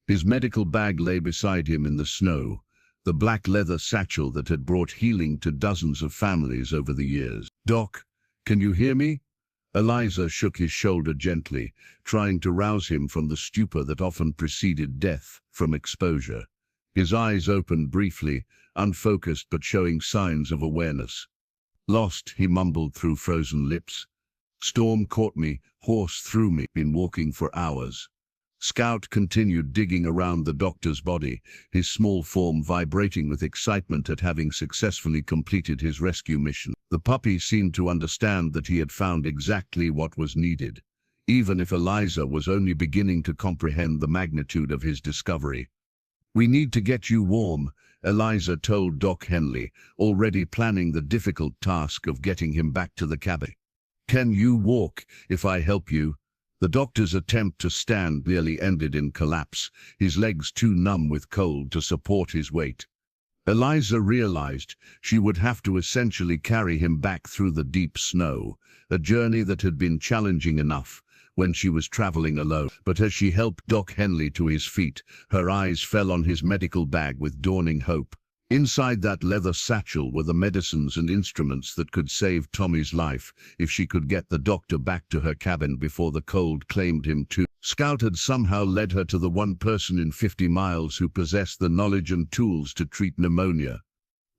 His medical bag lay beside him in the snow, the black leather satchel that had brought healing to dozens of families over the years. "Doc, can you hear me?" ELIZA shook his shoulder gently, trying to rouse him from the stupor that often preceded death from exposure. His eyes opened briefly, unfocused but showing signs of awareness. "Lost," he mumbled through frozen lips. "Storm caught me, horse threw me, been walking for hours." Scout continued digging around the doctor's body, his small form vibrating with excitement at having successfully completed his rescue mission. The puppy seemed to understand that he had found exactly what was needed, even if ELIZA was only beginning to comprehend the magnitude of his discovery. "We need to get you warm," ELIZA told Doc Henley, already planning the difficult task of getting him back to the cabin. "Can you walk if I help you?" The doctor's attempt to stand nearly ended in collapse, his legs too numb with cold to support his weight. ELIZA realized she would have to essentially carry him back through the deep snow, a journey that had been challenging enough when she was traveling alone. But as she helped Doc Henley to his feet, her eyes fell on his medical bag with dawning hope. Inside that leather satchel were the medicines and instruments that could save Tommy's life if she could get the doctor back to her cabin before the cold claimed him too. Scout had somehow led her to the one person in 50 miles who possessed the knowledge and tools to treat pneumonia.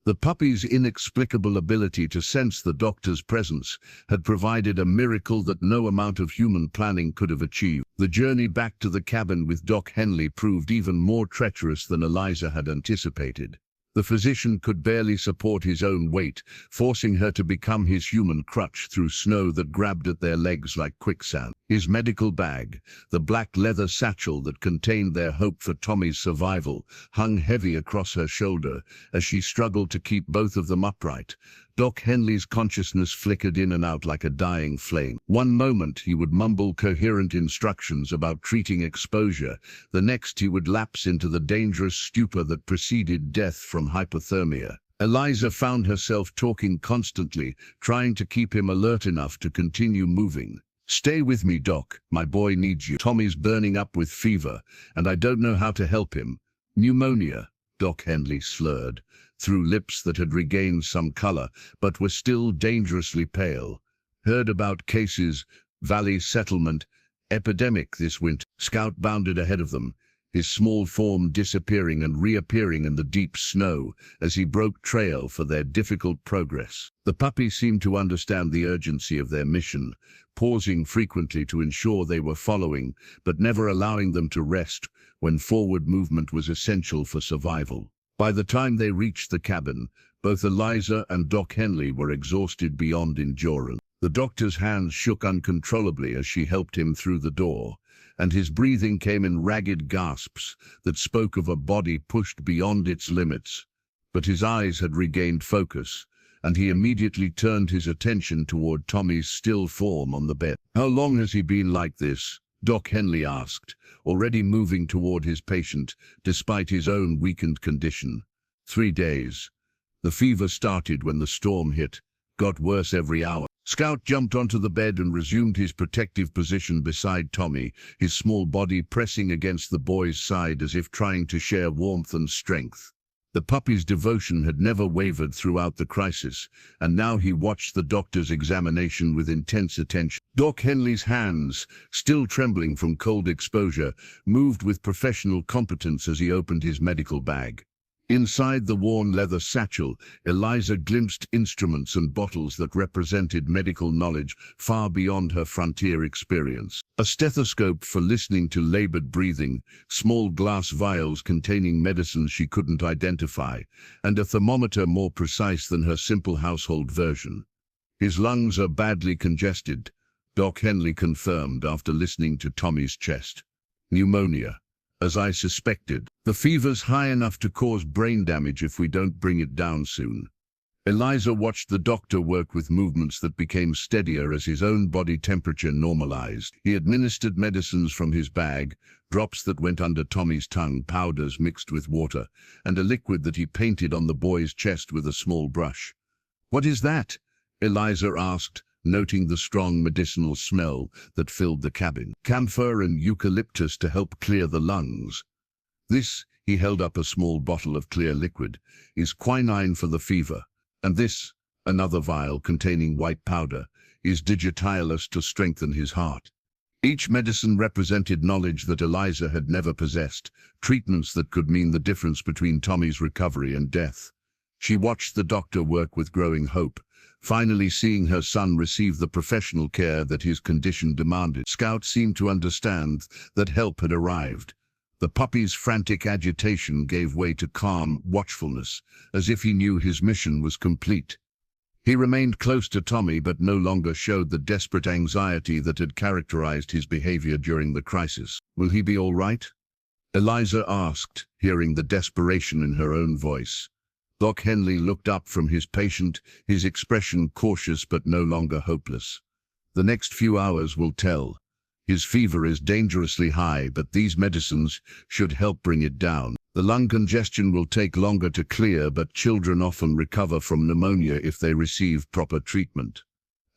The puppy's inexplicable ability to sense the doctor's presence had provided a miracle that no amount of human planning could have achieved. The journey back to the cabin with Doc Henley proved even more treacherous than ELIZA had anticipated. The physician could barely support his own weight, forcing her to become his human crutch through snow that grabbed at their legs like quicksand. His medical bag, the black leather satchel that contained their hope for Tommy's survival, hung heavy across her shoulder as she struggled to keep both of them upright. Doc Henley's consciousness flickered in and out like a dying flame. One moment he would mumble coherent instructions about treating exposure, the next he would lapse into the dangerous stupor that preceded death from hypothermia. ELIZA found herself talking constantly, trying to keep him alert enough to continue moving. "Stay with me, Doc. My boy needs you. Tommy's burning up with fever, and I don't know how to help him." "Pneumonia," Doc Henley slurred, through lips that had regained some color, but were still dangerously pale. "Heard about cases, Valley Settlement, epidemic this winter." Scout bounded ahead of them, his small form disappearing and reappearing in the deep snow as he broke trail for their difficult progress. The puppy seemed to understand the urgency of their mission, pausing frequently to ensure they were following, but never allowing them to rest when forward movement was essential for survival. By the time they reached the cabin, both ELIZA and Doc Henley were exhausted beyond endurance. The doctor's hands shook uncontrollably as she helped him through the door, and his breathing came in ragged gasps that spoke of a body pushed beyond its limits. But his eyes had regained focus, and he immediately turned his attention toward Tommy's still form on the bed. "How long has he been like this?" Doc Henley asked, already moving toward his patient, despite his own weakened condition. 3 days. The fever started when the storm hit, got worse every hour. Scout jumped onto the bed and resumed his protective position beside Tommy, his small body pressing against the boy's side as if trying to share warmth and strength. The puppy's devotion had never wavered throughout the crisis, and now he watched the doctor's examination with intense attention. Doc Henley's hands, still trembling from cold exposure, moved with professional competence as he opened his medical bag. Inside the worn leather satchel, ELIZA glimpsed instruments and bottles that represented medical knowledge far beyond her frontier experience. A stethoscope for listening to labored breathing, small glass vials containing medicines she couldn't identify, and a thermometer more precise than her simple household version. "His lungs are badly congested," Doc Henley confirmed after listening to Tommy's chest. "Pneumonia. As I suspected. The fever's high enough to cause brain damage if we don't bring it down soon." ELIZA watched the doctor work with movements that became steadier as his own body temperature normalized. He administered medicines from his bag, drops that went under Tommy's tongue, powders mixed with water, and a liquid that he painted on the boy's chest with a small brush. "What is that?" ELIZA asked, noting the strong medicinal smell that filled the cabin. "Camphor and eucalyptus to help clear the lungs. This," he held up a small bottle of clear liquid, "is quinine for the fever. And this, another vial containing white powder, is digitalis to strengthen his heart." Each medicine represented knowledge that ELIZA had never possessed, treatments that could mean the difference between Tommy's recovery and death. She watched the doctor work with growing hope, finally seeing her son receive the professional care that his condition demanded. Scout seemed to understand that help had arrived. The puppy's frantic agitation gave way to calm watchfulness, as if he knew his mission was complete. He remained close to Tommy but no longer showed the desperate anxiety that had characterized his behavior during the crisis. "Will he be all right?" ELIZA asked, hearing the desperation in her own voice. Doc Henley looked up from his patient, his expression cautious but no longer hopeless. "The next few hours will tell. His fever is dangerously high, but these medicines should help bring it down. The lung congestion will take longer to clear, but children often recover from pneumonia if they receive proper treatment."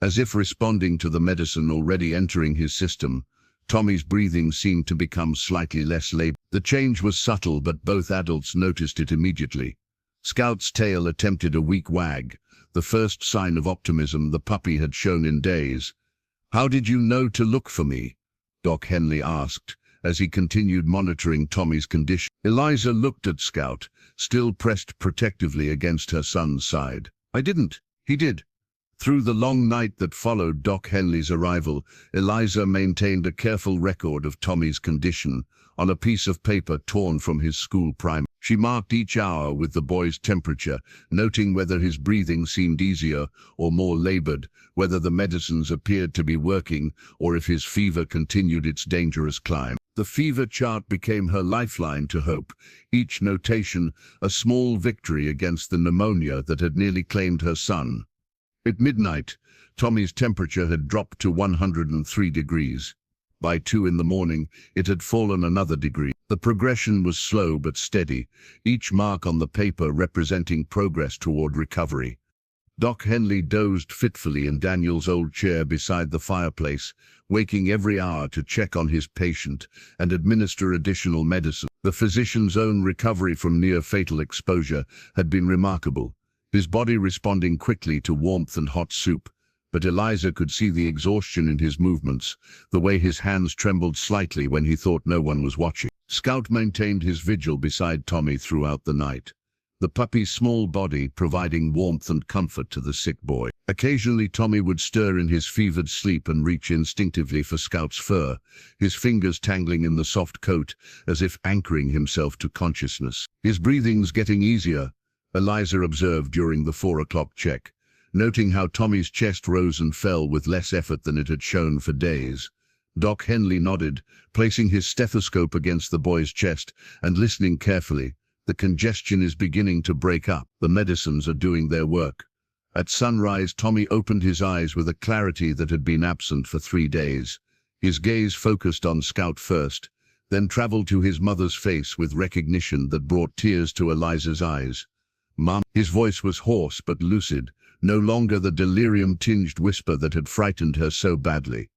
As if responding to the medicine already entering his system, Tommy's breathing seemed to become slightly less labored. The change was subtle, but both adults noticed it immediately. Scout's tail attempted a weak wag, the first sign of optimism the puppy had shown in days. "How did you know to look for me?" Doc Henley asked, as he continued monitoring Tommy's condition. ELIZA looked at Scout, still pressed protectively against her son's side. "I didn't. He did." Through the long night that followed Doc Henley's arrival, ELIZA maintained a careful record of Tommy's condition on a piece of paper torn from his school primer. She marked each hour with the boy's temperature, noting whether his breathing seemed easier or more labored, whether the medicines appeared to be working, or if his fever continued its dangerous climb. The fever chart became her lifeline to hope, each notation a small victory against the pneumonia that had nearly claimed her son. At midnight, Tommy's temperature had dropped to 103 degrees. By 2 in the morning, it had fallen another degree. The progression was slow but steady, each mark on the paper representing progress toward recovery. Doc Henley dozed fitfully in Daniel's old chair beside the fireplace, waking every hour to check on his patient and administer additional medicine. The physician's own recovery from near-fatal exposure had been remarkable, his body responding quickly to warmth and hot soup. But ELIZA could see the exhaustion in his movements, the way his hands trembled slightly when he thought no one was watching. Scout maintained his vigil beside Tommy throughout the night, the puppy's small body providing warmth and comfort to the sick boy. Occasionally Tommy would stir in his fevered sleep and reach instinctively for Scout's fur, his fingers tangling in the soft coat as if anchoring himself to consciousness. "His breathing's getting easier," ELIZA observed during the 4 o'clock check, noting how Tommy's chest rose and fell with less effort than it had shown for days. Doc Henley nodded, placing his stethoscope against the boy's chest and listening carefully. "The congestion is beginning to break up. The medicines are doing their work." At sunrise, Tommy opened his eyes with a clarity that had been absent for 3 days. His gaze focused on Scout first, then traveled to his mother's face with recognition that brought tears to ELIZA's eyes. "Mom," his voice was hoarse but lucid, no longer the delirium-tinged whisper that had frightened her so badly.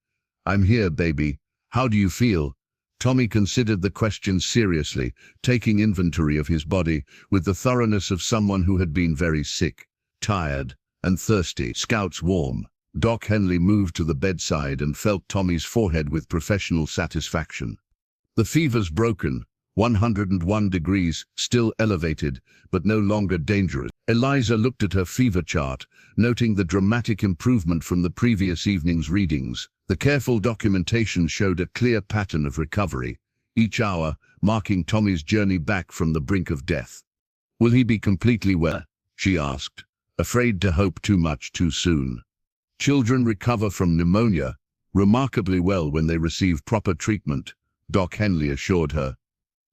"I'm here, baby. How do you feel?" Tommy considered the question seriously, taking inventory of his body with the thoroughness of someone who had been very sick, tired, and thirsty. Scout's warm. Doc Henley moved to the bedside and felt Tommy's forehead with professional satisfaction. The fever's broken, 101 degrees, still elevated, but no longer dangerous. Eliza looked at her fever chart, noting the dramatic improvement from the previous evening's readings. The careful documentation showed a clear pattern of recovery, each hour marking Tommy's journey back from the brink of death. "Will he be completely well?" she asked, afraid to hope too much too soon. "Children recover from pneumonia remarkably well when they receive proper treatment," Doc Henley assured her.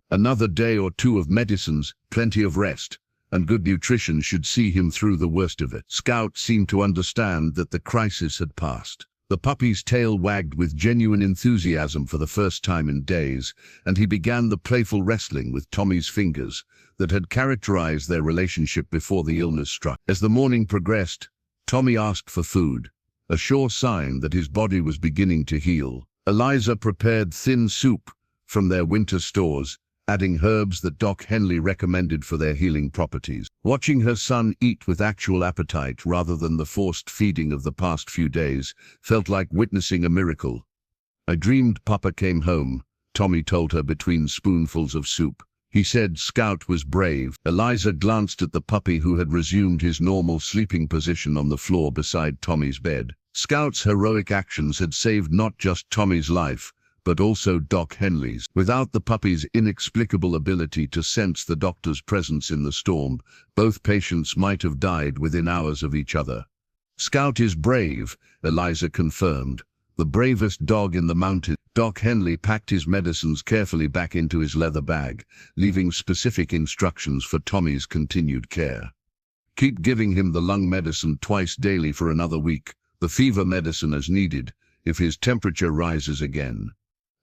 "Another day or two of medicines, plenty of rest, and good nutrition should see him through the worst of it." Scout seemed to understand that the crisis had passed. The puppy's tail wagged with genuine enthusiasm for the first time in days, and he began the playful wrestling with Tommy's fingers that had characterized their relationship before the illness struck. As the morning progressed, Tommy asked for food, a sure sign that his body was beginning to heal. Eliza prepared thin soup from their winter stores, adding herbs that Doc Henley recommended for their healing properties. Watching her son eat with actual appetite rather than the forced feeding of the past few days felt like witnessing a miracle. "I dreamed Papa came home," Tommy told her between spoonfuls of soup. "He said Scout was brave." Eliza glanced at the puppy who had resumed his normal sleeping position on the floor beside Tommy's bed. Scout's heroic actions had saved not just Tommy's life, but also Doc Henley's. Without the puppy's inexplicable ability to sense the doctor's presence in the storm, both patients might have died within hours of each other. "Scout is brave," Eliza confirmed. "The bravest dog in the mountains." Doc Henley packed his medicines carefully back into his leather bag, leaving specific instructions for Tommy's continued care. "Keep giving him the lung medicine twice daily for another week, the fever medicine as needed, if his temperature rises again.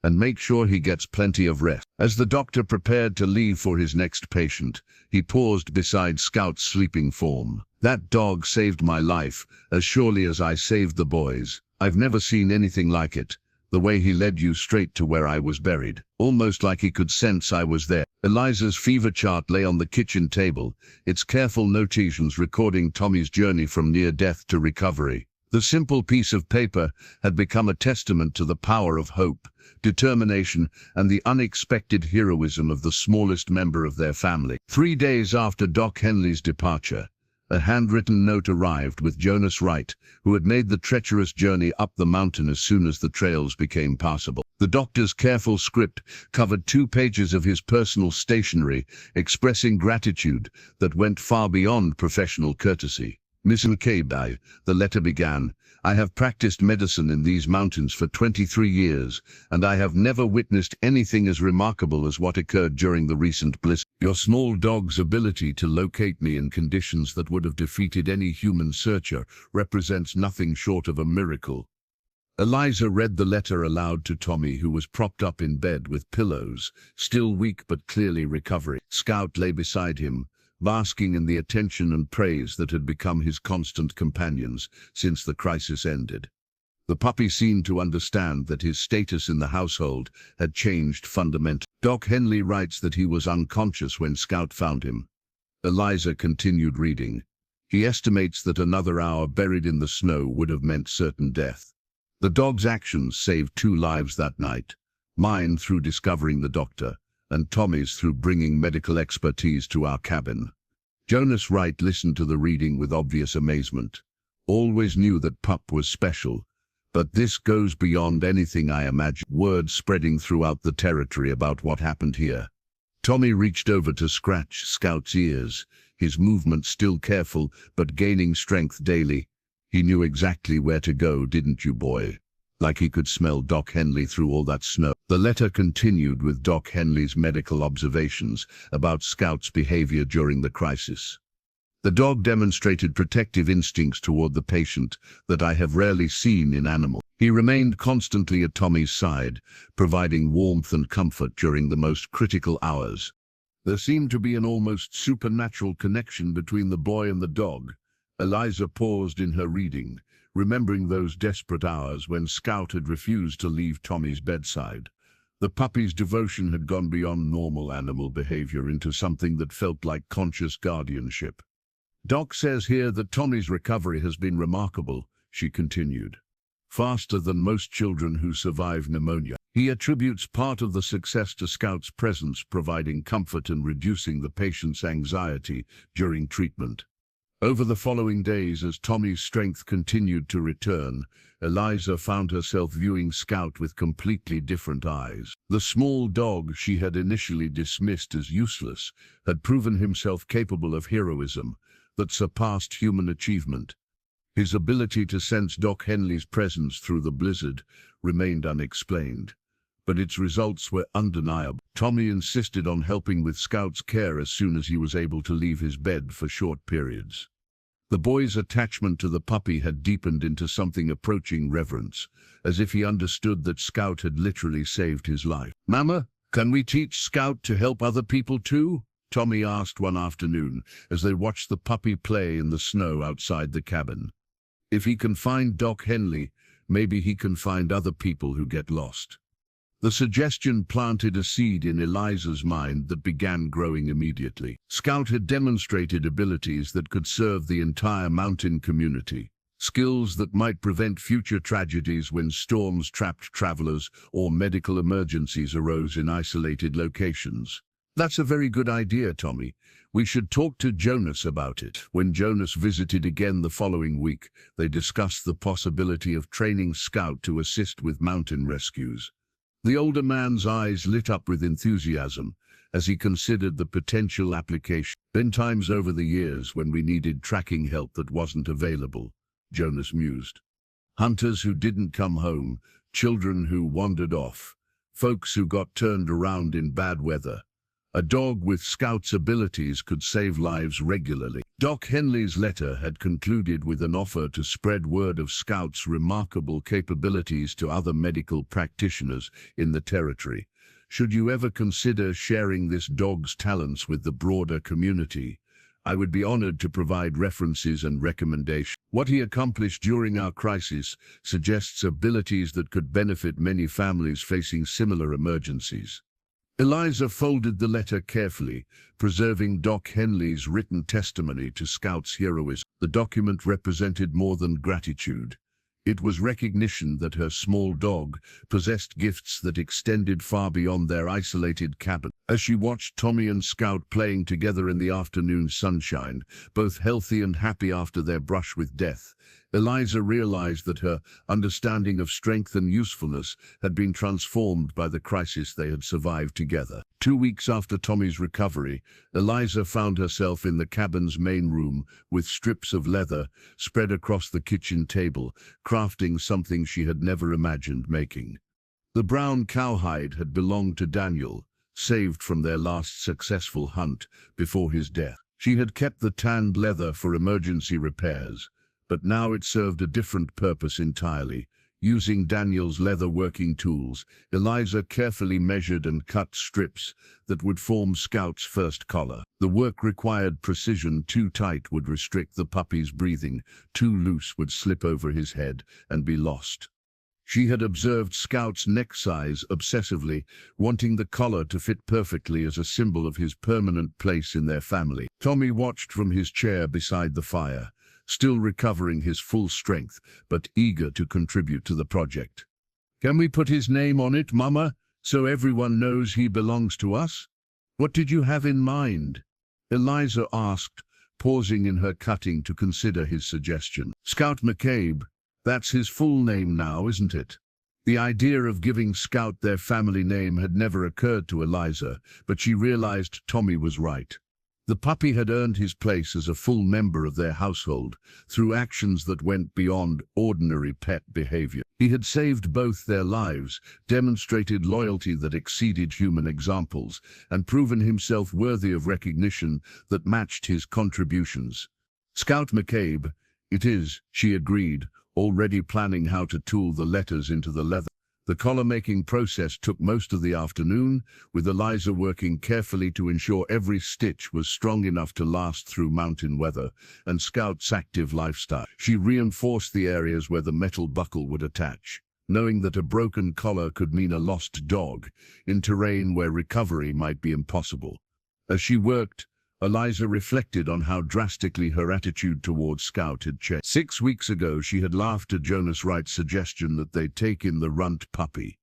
And make sure he gets plenty of rest." As the doctor prepared to leave for his next patient, he paused beside Scout's sleeping form. "That dog saved my life, as surely as I saved the boys. I've never seen anything like it. The way he led you straight to where I was buried, almost like he could sense I was there." Eliza's fever chart lay on the kitchen table, its careful notations recording Tommy's journey from near death to recovery. The simple piece of paper had become a testament to the power of hope, determination, and the unexpected heroism of the smallest member of their family. 3 days after Doc Henley's departure, a handwritten note arrived with Jonas Wright, who had made the treacherous journey up the mountain as soon as the trails became passable. The doctor's careful script covered 2 pages of his personal stationery, expressing gratitude that went far beyond professional courtesy. "Miss McCabe," the letter began, "I have practiced medicine in these mountains for 23 years, and I have never witnessed anything as remarkable as what occurred during the recent blizzard. Your small dog's ability to locate me in conditions that would have defeated any human searcher represents nothing short of a miracle." Eliza read the letter aloud to Tommy, who was propped up in bed with pillows, still weak but clearly recovering. Scout lay beside him, basking in the attention and praise that had become his constant companions since the crisis ended. The puppy seemed to understand that his status in the household had changed fundamentally. Doc Henley writes that he was unconscious when Scout found him. Eliza continued reading. "He estimates that another hour buried in the snow would have meant certain death. The dog's actions saved 2 lives that night, mine through discovering the doctor, and Tommy's through bringing medical expertise to our cabin." Jonas Wright listened to the reading with obvious amazement. "Always knew that Pup was special, but this goes beyond anything I imagined." Word spreading throughout the territory about what happened here. Tommy reached over to scratch Scout's ears, his movements still careful but gaining strength daily. "He knew exactly where to go, didn't you, boy? Like he could smell Doc Henley through all that snow." The letter continued with Doc Henley's medical observations about Scout's behavior during the crisis. "The dog demonstrated protective instincts toward the patient that I have rarely seen in animals. He remained constantly at Tommy's side, providing warmth and comfort during the most critical hours. There seemed to be an almost supernatural connection between the boy and the dog." Eliza paused in her reading, remembering those desperate hours when Scout had refused to leave Tommy's bedside. The puppy's devotion had gone beyond normal animal behavior into something that felt like conscious guardianship. Doc says here that Tommy's recovery has been remarkable, she continued. Faster than most children who survive pneumonia. He attributes part of the success to Scout's presence, providing comfort and reducing the patient's anxiety during treatment. Over the following days, as Tommy's strength continued to return, Eliza found herself viewing Scout with completely different eyes. The small dog she had initially dismissed as useless had proven himself capable of heroism that surpassed human achievement. His ability to sense Doc Henley's presence through the blizzard remained unexplained, but its results were undeniable. Tommy insisted on helping with Scout's care as soon as he was able to leave his bed for short periods. The boy's attachment to the puppy had deepened into something approaching reverence, as if he understood that Scout had literally saved his life. "Mama, can we teach Scout to help other people too?" Tommy asked one afternoon as they watched the puppy play in the snow outside the cabin. "If he can find Doc Henley, maybe he can find other people who get lost." The suggestion planted a seed in Eliza's mind that began growing immediately. Scout had demonstrated abilities that could serve the entire mountain community, skills that might prevent future tragedies when storms trapped travelers or medical emergencies arose in isolated locations. "That's a very good idea, Tommy. We should talk to Jonas about it." When Jonas visited again the following week, they discussed the possibility of training Scout to assist with mountain rescues. The older man's eyes lit up with enthusiasm as he considered the potential application. "Been times over the years when we needed tracking help that wasn't available," Jonas mused. "Hunters who didn't come home, children who wandered off, folks who got turned around in bad weather. A dog with Scout's abilities could save lives regularly." Doc Henley's letter had concluded with an offer to spread word of Scout's remarkable capabilities to other medical practitioners in the territory. "Should you ever consider sharing this dog's talents with the broader community, I would be honored to provide references and recommendations. What he accomplished during our crisis suggests abilities that could benefit many families facing similar emergencies." Eliza folded the letter carefully, preserving Doc Henley's written testimony to Scout's heroism. The document represented more than gratitude. It was recognition that her small dog possessed gifts that extended far beyond their isolated cabin. As she watched Tommy and Scout playing together in the afternoon sunshine, both healthy and happy after their brush with death, Eliza realized that her understanding of strength and usefulness had been transformed by the crisis they had survived together. 2 weeks after Tommy's recovery, Eliza found herself in the cabin's main room with strips of leather spread across the kitchen table, crafting something she had never imagined making. The brown cowhide had belonged to Daniel, saved from their last successful hunt before his death. She had kept the tanned leather for emergency repairs, but now it served a different purpose entirely. Using Daniel's leather working tools, Eliza carefully measured and cut strips that would form Scout's first collar. The work required precision. Too tight would restrict the puppy's breathing, too loose would slip over his head and be lost. She had observed Scout's neck size obsessively, wanting the collar to fit perfectly as a symbol of his permanent place in their family. Tommy watched from his chair beside the fire, still recovering his full strength, but eager to contribute to the project. "Can we put his name on it, Mama, so everyone knows he belongs to us? What did you have in mind?" Eliza asked, pausing in her cutting to consider his suggestion. "Scout McCabe, that's his full name now, isn't it?" The idea of giving Scout their family name had never occurred to Eliza, but she realized Tommy was right. The puppy had earned his place as a full member of their household through actions that went beyond ordinary pet behavior. He had saved both their lives, demonstrated loyalty that exceeded human examples, and proven himself worthy of recognition that matched his contributions. "Scout McCabe, it is," she agreed, already planning how to tool the letters into the leather. The collar-making process took most of the afternoon, with Eliza working carefully to ensure every stitch was strong enough to last through mountain weather and Scout's active lifestyle. She reinforced the areas where the metal buckle would attach, knowing that a broken collar could mean a lost dog in terrain where recovery might be impossible. As she worked, ELIZA reflected on how drastically her attitude towards Scout had changed. 6 weeks ago, she had laughed at Jonas Wright's suggestion that they take in the runt puppy.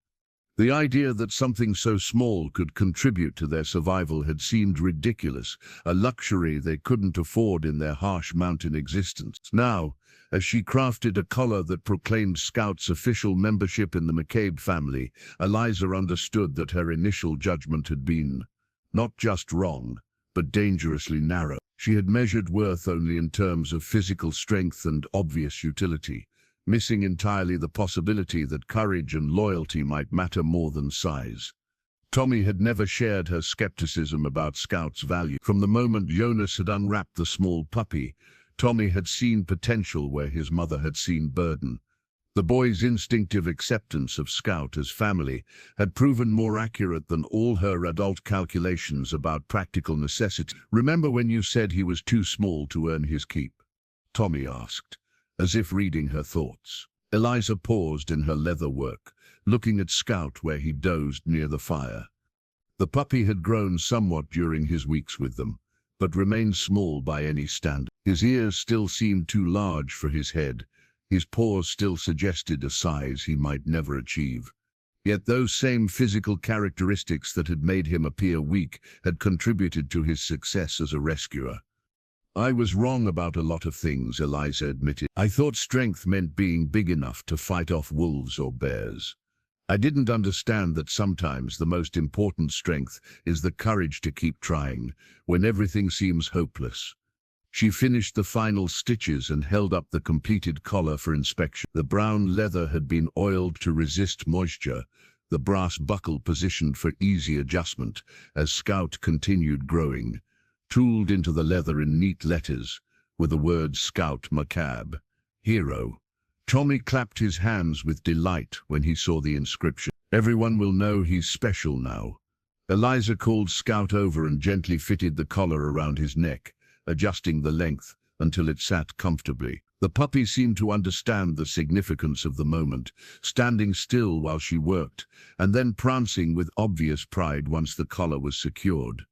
The idea that something so small could contribute to their survival had seemed ridiculous, a luxury they couldn't afford in their harsh mountain existence. Now, as she crafted a collar that proclaimed Scout's official membership in the McCabe family, ELIZA understood that her initial judgment had been not just wrong, but dangerously narrow. She had measured worth only in terms of physical strength and obvious utility, missing entirely the possibility that courage and loyalty might matter more than size. Tommy had never shared her skepticism about Scout's value. From the moment Jonas had unwrapped the small puppy, Tommy had seen potential where his mother had seen burden. The boy's instinctive acceptance of Scout as family had proven more accurate than all her adult calculations about practical necessity. "Remember when you said he was too small to earn his keep?" Tommy asked, as if reading her thoughts. ELIZA paused in her leather work, looking at Scout where he dozed near the fire. The puppy had grown somewhat during his weeks with them, but remained small by any standard. His ears still seemed too large for his head. His paws still suggested a size he might never achieve. Yet those same physical characteristics that had made him appear weak had contributed to his success as a rescuer. "I was wrong about a lot of things," ELIZA admitted. "I thought strength meant being big enough to fight off wolves or bears. I didn't understand that sometimes the most important strength is the courage to keep trying, when everything seems hopeless." She finished the final stitches and held up the completed collar for inspection. The brown leather had been oiled to resist moisture, the brass buckle positioned for easy adjustment as Scout continued growing, tooled into the leather in neat letters, with the words Scout McCabe, hero. Tommy clapped his hands with delight when he saw the inscription. "Everyone will know he's special now." ELIZA called Scout over and gently fitted the collar around his neck, adjusting the length until it sat comfortably. The puppy seemed to understand the significance of the moment, standing still while she worked, and then prancing with obvious pride once the collar was secured.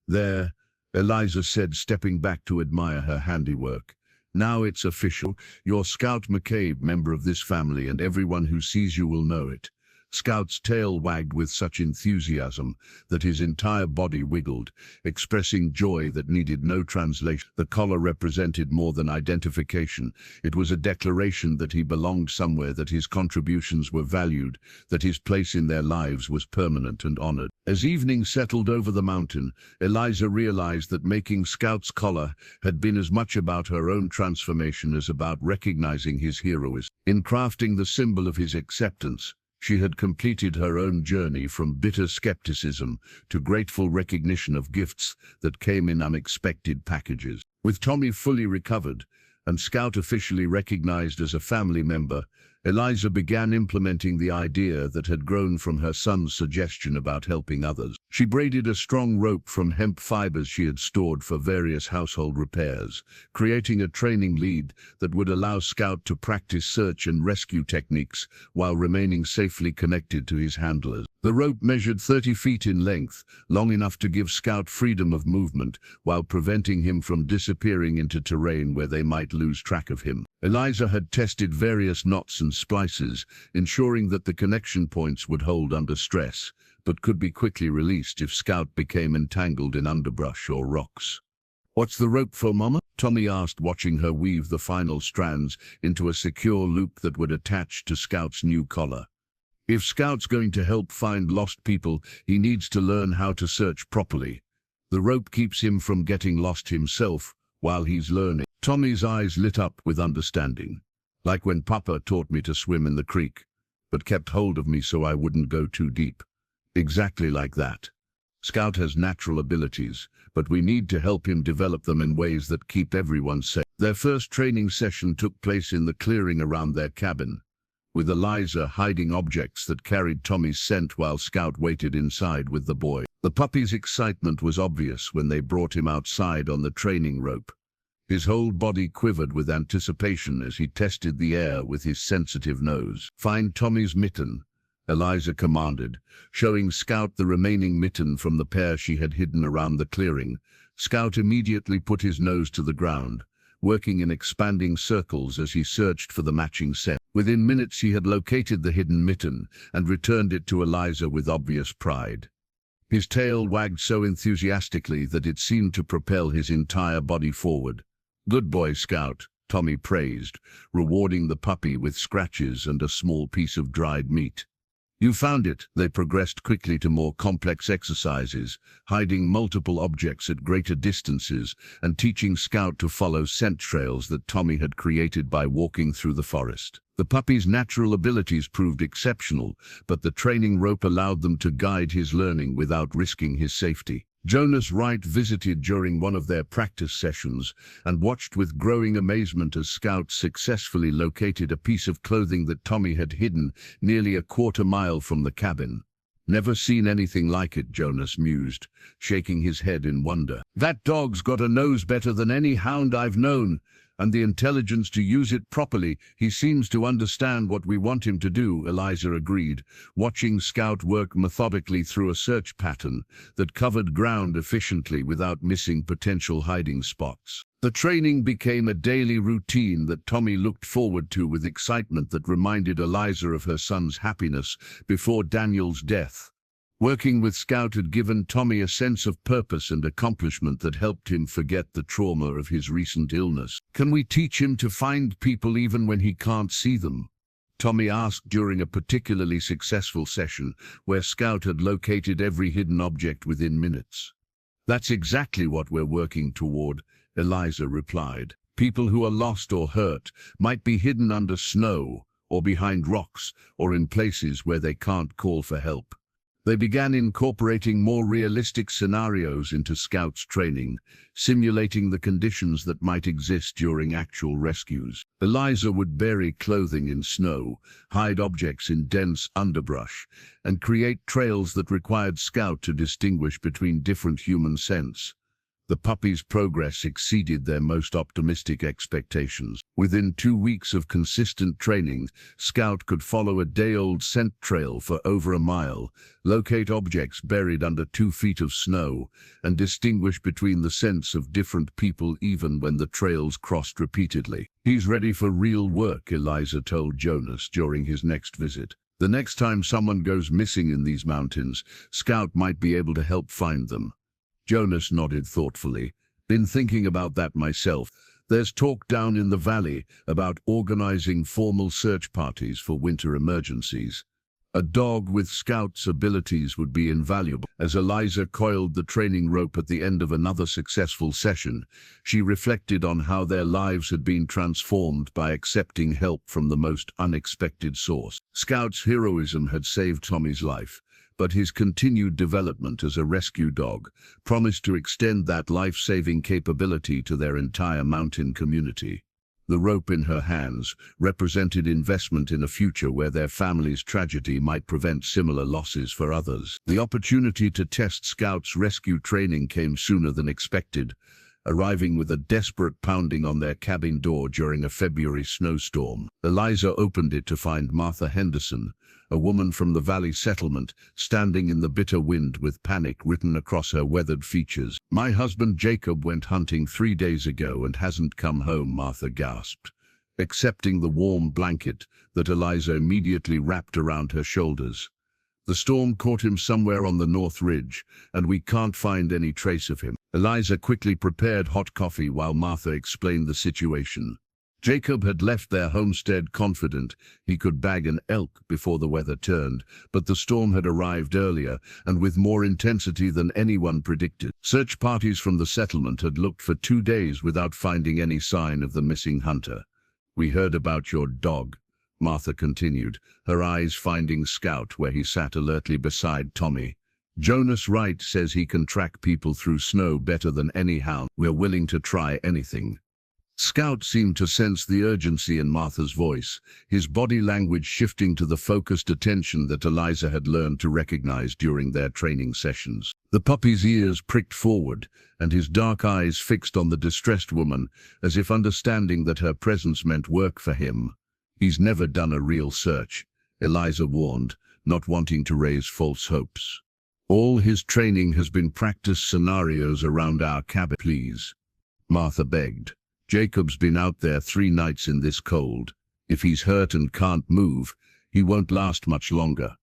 "There," ELIZA said, stepping back to admire her handiwork. "Now it's official. You're Scout McCabe, member of this family, and everyone who sees you will know it." Scout's tail wagged with such enthusiasm that his entire body wiggled, expressing joy that needed no translation. The collar represented more than identification. It was a declaration that he belonged somewhere, that his contributions were valued, that his place in their lives was permanent and honored. As evening settled over the mountain, ELIZA realized that making Scout's collar had been as much about her own transformation as about recognizing his heroism. In crafting the symbol of his acceptance, she had completed her own journey from bitter skepticism to grateful recognition of gifts that came in unexpected packages. With Tommy fully recovered and Scout officially recognized as a family member, ELIZA began implementing the idea that had grown from her son's suggestion about helping others. She braided a strong rope from hemp fibers she had stored for various household repairs, creating a training lead that would allow Scout to practice search and rescue techniques while remaining safely connected to his handlers. The rope measured 30 feet in length, long enough to give Scout freedom of movement while preventing him from disappearing into terrain where they might lose track of him. ELIZA had tested various knots and splices, ensuring that the connection points would hold under stress, but could be quickly released if Scout became entangled in underbrush or rocks. "What's the rope for, Mama?" Tommy asked, watching her weave the final strands into a secure loop that would attach to Scout's new collar. "If Scout's going to help find lost people, he needs to learn how to search properly. The rope keeps him from getting lost himself while he's learning." Tommy's eyes lit up with understanding. "Like when Papa taught me to swim in the creek, but kept hold of me so I wouldn't go too deep. Exactly like that. Scout has natural abilities, but we need to help him develop them in ways that keep everyone safe." Their first training session took place in the clearing around their cabin, with ELIZA hiding objects that carried Tommy's scent while Scout waited inside with the boy. The puppy's excitement was obvious when they brought him outside on the training rope. His whole body quivered with anticipation as he tested the air with his sensitive nose. "Find Tommy's mitten," Eliza commanded, showing Scout the remaining mitten from the pair she had hidden around the clearing. Scout immediately put his nose to the ground, working in expanding circles as he searched for the matching scent. Within minutes he had located the hidden mitten and returned it to Eliza with obvious pride. His tail wagged so enthusiastically that it seemed to propel his entire body forward. "Good boy, Scout," Tommy praised, rewarding the puppy with scratches and a small piece of dried meat. "You found it." They progressed quickly to more complex exercises, hiding multiple objects at greater distances and teaching Scout to follow scent trails that Tommy had created by walking through the forest. The puppy's natural abilities proved exceptional, but the training rope allowed them to guide his learning without risking his safety. Jonas Wright visited during one of their practice sessions and watched with growing amazement as Scout successfully located a piece of clothing that Tommy had hidden nearly a quarter-mile from the cabin. "Never seen anything like it," Jonas mused, shaking his head in wonder. "That dog's got a nose better than any hound I've known, and the intelligence to use it properly. He seems to understand what we want him to do," Eliza agreed, watching Scout work methodically through a search pattern that covered ground efficiently without missing potential hiding spots. The training became a daily routine that Tommy looked forward to with excitement that reminded Eliza of her son's happiness before Daniel's death. Working with Scout had given Tommy a sense of purpose and accomplishment that helped him forget the trauma of his recent illness. "Can we teach him to find people even when he can't see them?" Tommy asked during a particularly successful session where Scout had located every hidden object within minutes. "That's exactly what we're working toward," Eliza replied. "People who are lost or hurt might be hidden under snow or behind rocks or in places where they can't call for help." They began incorporating more realistic scenarios into Scout's training, simulating the conditions that might exist during actual rescues. Eliza would bury clothing in snow, hide objects in dense underbrush, and create trails that required Scout to distinguish between different human scents. The puppy's progress exceeded their most optimistic expectations. Within 2 weeks of consistent training, Scout could follow a day-old scent trail for over a mile, locate objects buried under 2 feet of snow, and distinguish between the scents of different people even when the trails crossed repeatedly. "He's ready for real work," Eliza told Jonas during his next visit. "The next time someone goes missing in these mountains, Scout might be able to help find them." Jonas nodded thoughtfully. "Been thinking about that myself. There's talk down in the valley about organizing formal search parties for winter emergencies. A dog with Scout's abilities would be invaluable." As Eliza coiled the training rope at the end of another successful session, she reflected on how their lives had been transformed by accepting help from the most unexpected source. Scout's heroism had saved Tommy's life, but his continued development as a rescue dog promised to extend that life-saving capability to their entire mountain community. The rope in her hands represented investment in a future where their family's tragedy might prevent similar losses for others. The opportunity to test Scout's rescue training came sooner than expected, arriving with a desperate pounding on their cabin door during a February snowstorm. Eliza opened it to find Martha Henderson, a woman from the valley settlement, standing in the bitter wind with panic written across her weathered features. "My husband Jacob went hunting 3 days ago and hasn't come home," Martha gasped, accepting the warm blanket that Eliza immediately wrapped around her shoulders. "The storm caught him somewhere on the North Ridge, and we can't find any trace of him." Eliza quickly prepared hot coffee while Martha explained the situation. Jacob had left their homestead confident he could bag an elk before the weather turned, but the storm had arrived earlier and with more intensity than anyone predicted. Search parties from the settlement had looked for 2 days without finding any sign of the missing hunter. "We heard about your dog," Martha continued, her eyes finding Scout where he sat alertly beside Tommy. "Jonas Wright says he can track people through snow better than any hound. We're willing to try anything." Scout seemed to sense the urgency in Martha's voice, his body language shifting to the focused attention that Eliza had learned to recognize during their training sessions. The puppy's ears pricked forward, and his dark eyes fixed on the distressed woman, as if understanding that her presence meant work for him. "He's never done a real search," Eliza warned, not wanting to raise false hopes. "All his training has been practice scenarios around our cabin, please," Martha begged. "Jacob's been out there 3 nights in this cold. If he's hurt and can't move, he won't last much longer."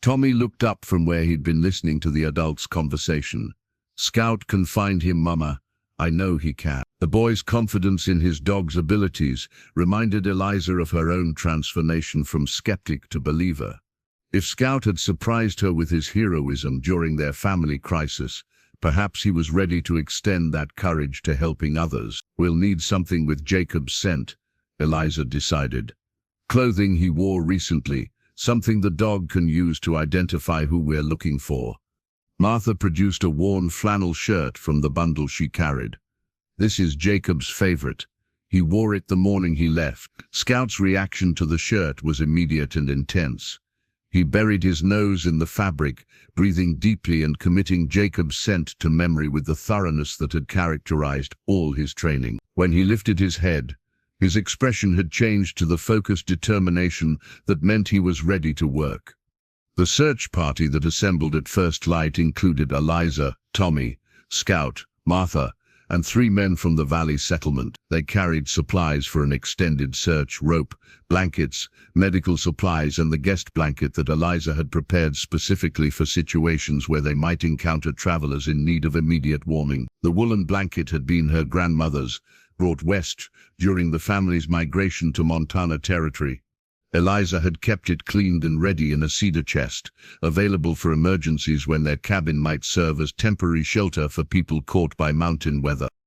Tommy looked up from where he'd been listening to the adults' conversation. "Scout can find him, Mama. I know he can." The boy's confidence in his dog's abilities reminded Eliza of her own transformation from skeptic to believer. If Scout had surprised her with his heroism during their family crisis, perhaps he was ready to extend that courage to helping others. "We'll need something with Jacob's scent," Eliza decided. "Clothing he wore recently, something the dog can use to identify who we're looking for." Martha produced a worn flannel shirt from the bundle she carried. "This is Jacob's favorite. He wore it the morning he left." Scout's reaction to the shirt was immediate and intense. He buried his nose in the fabric, breathing deeply and committing Jacob's scent to memory with the thoroughness that had characterized all his training. When he lifted his head, his expression had changed to the focused determination that meant he was ready to work. The search party that assembled at first light included Eliza, Tommy, Scout, Martha, and 3 men from the Valley settlement. They carried supplies for an extended search: rope, blankets, medical supplies, and the guest blanket that Eliza had prepared specifically for situations where they might encounter travelers in need of immediate warming. The woolen blanket had been her grandmother's, brought west during the family's migration to Montana Territory. Eliza had kept it cleaned and ready in a cedar chest, available for emergencies when their cabin might serve as temporary shelter for people caught by mountain weather.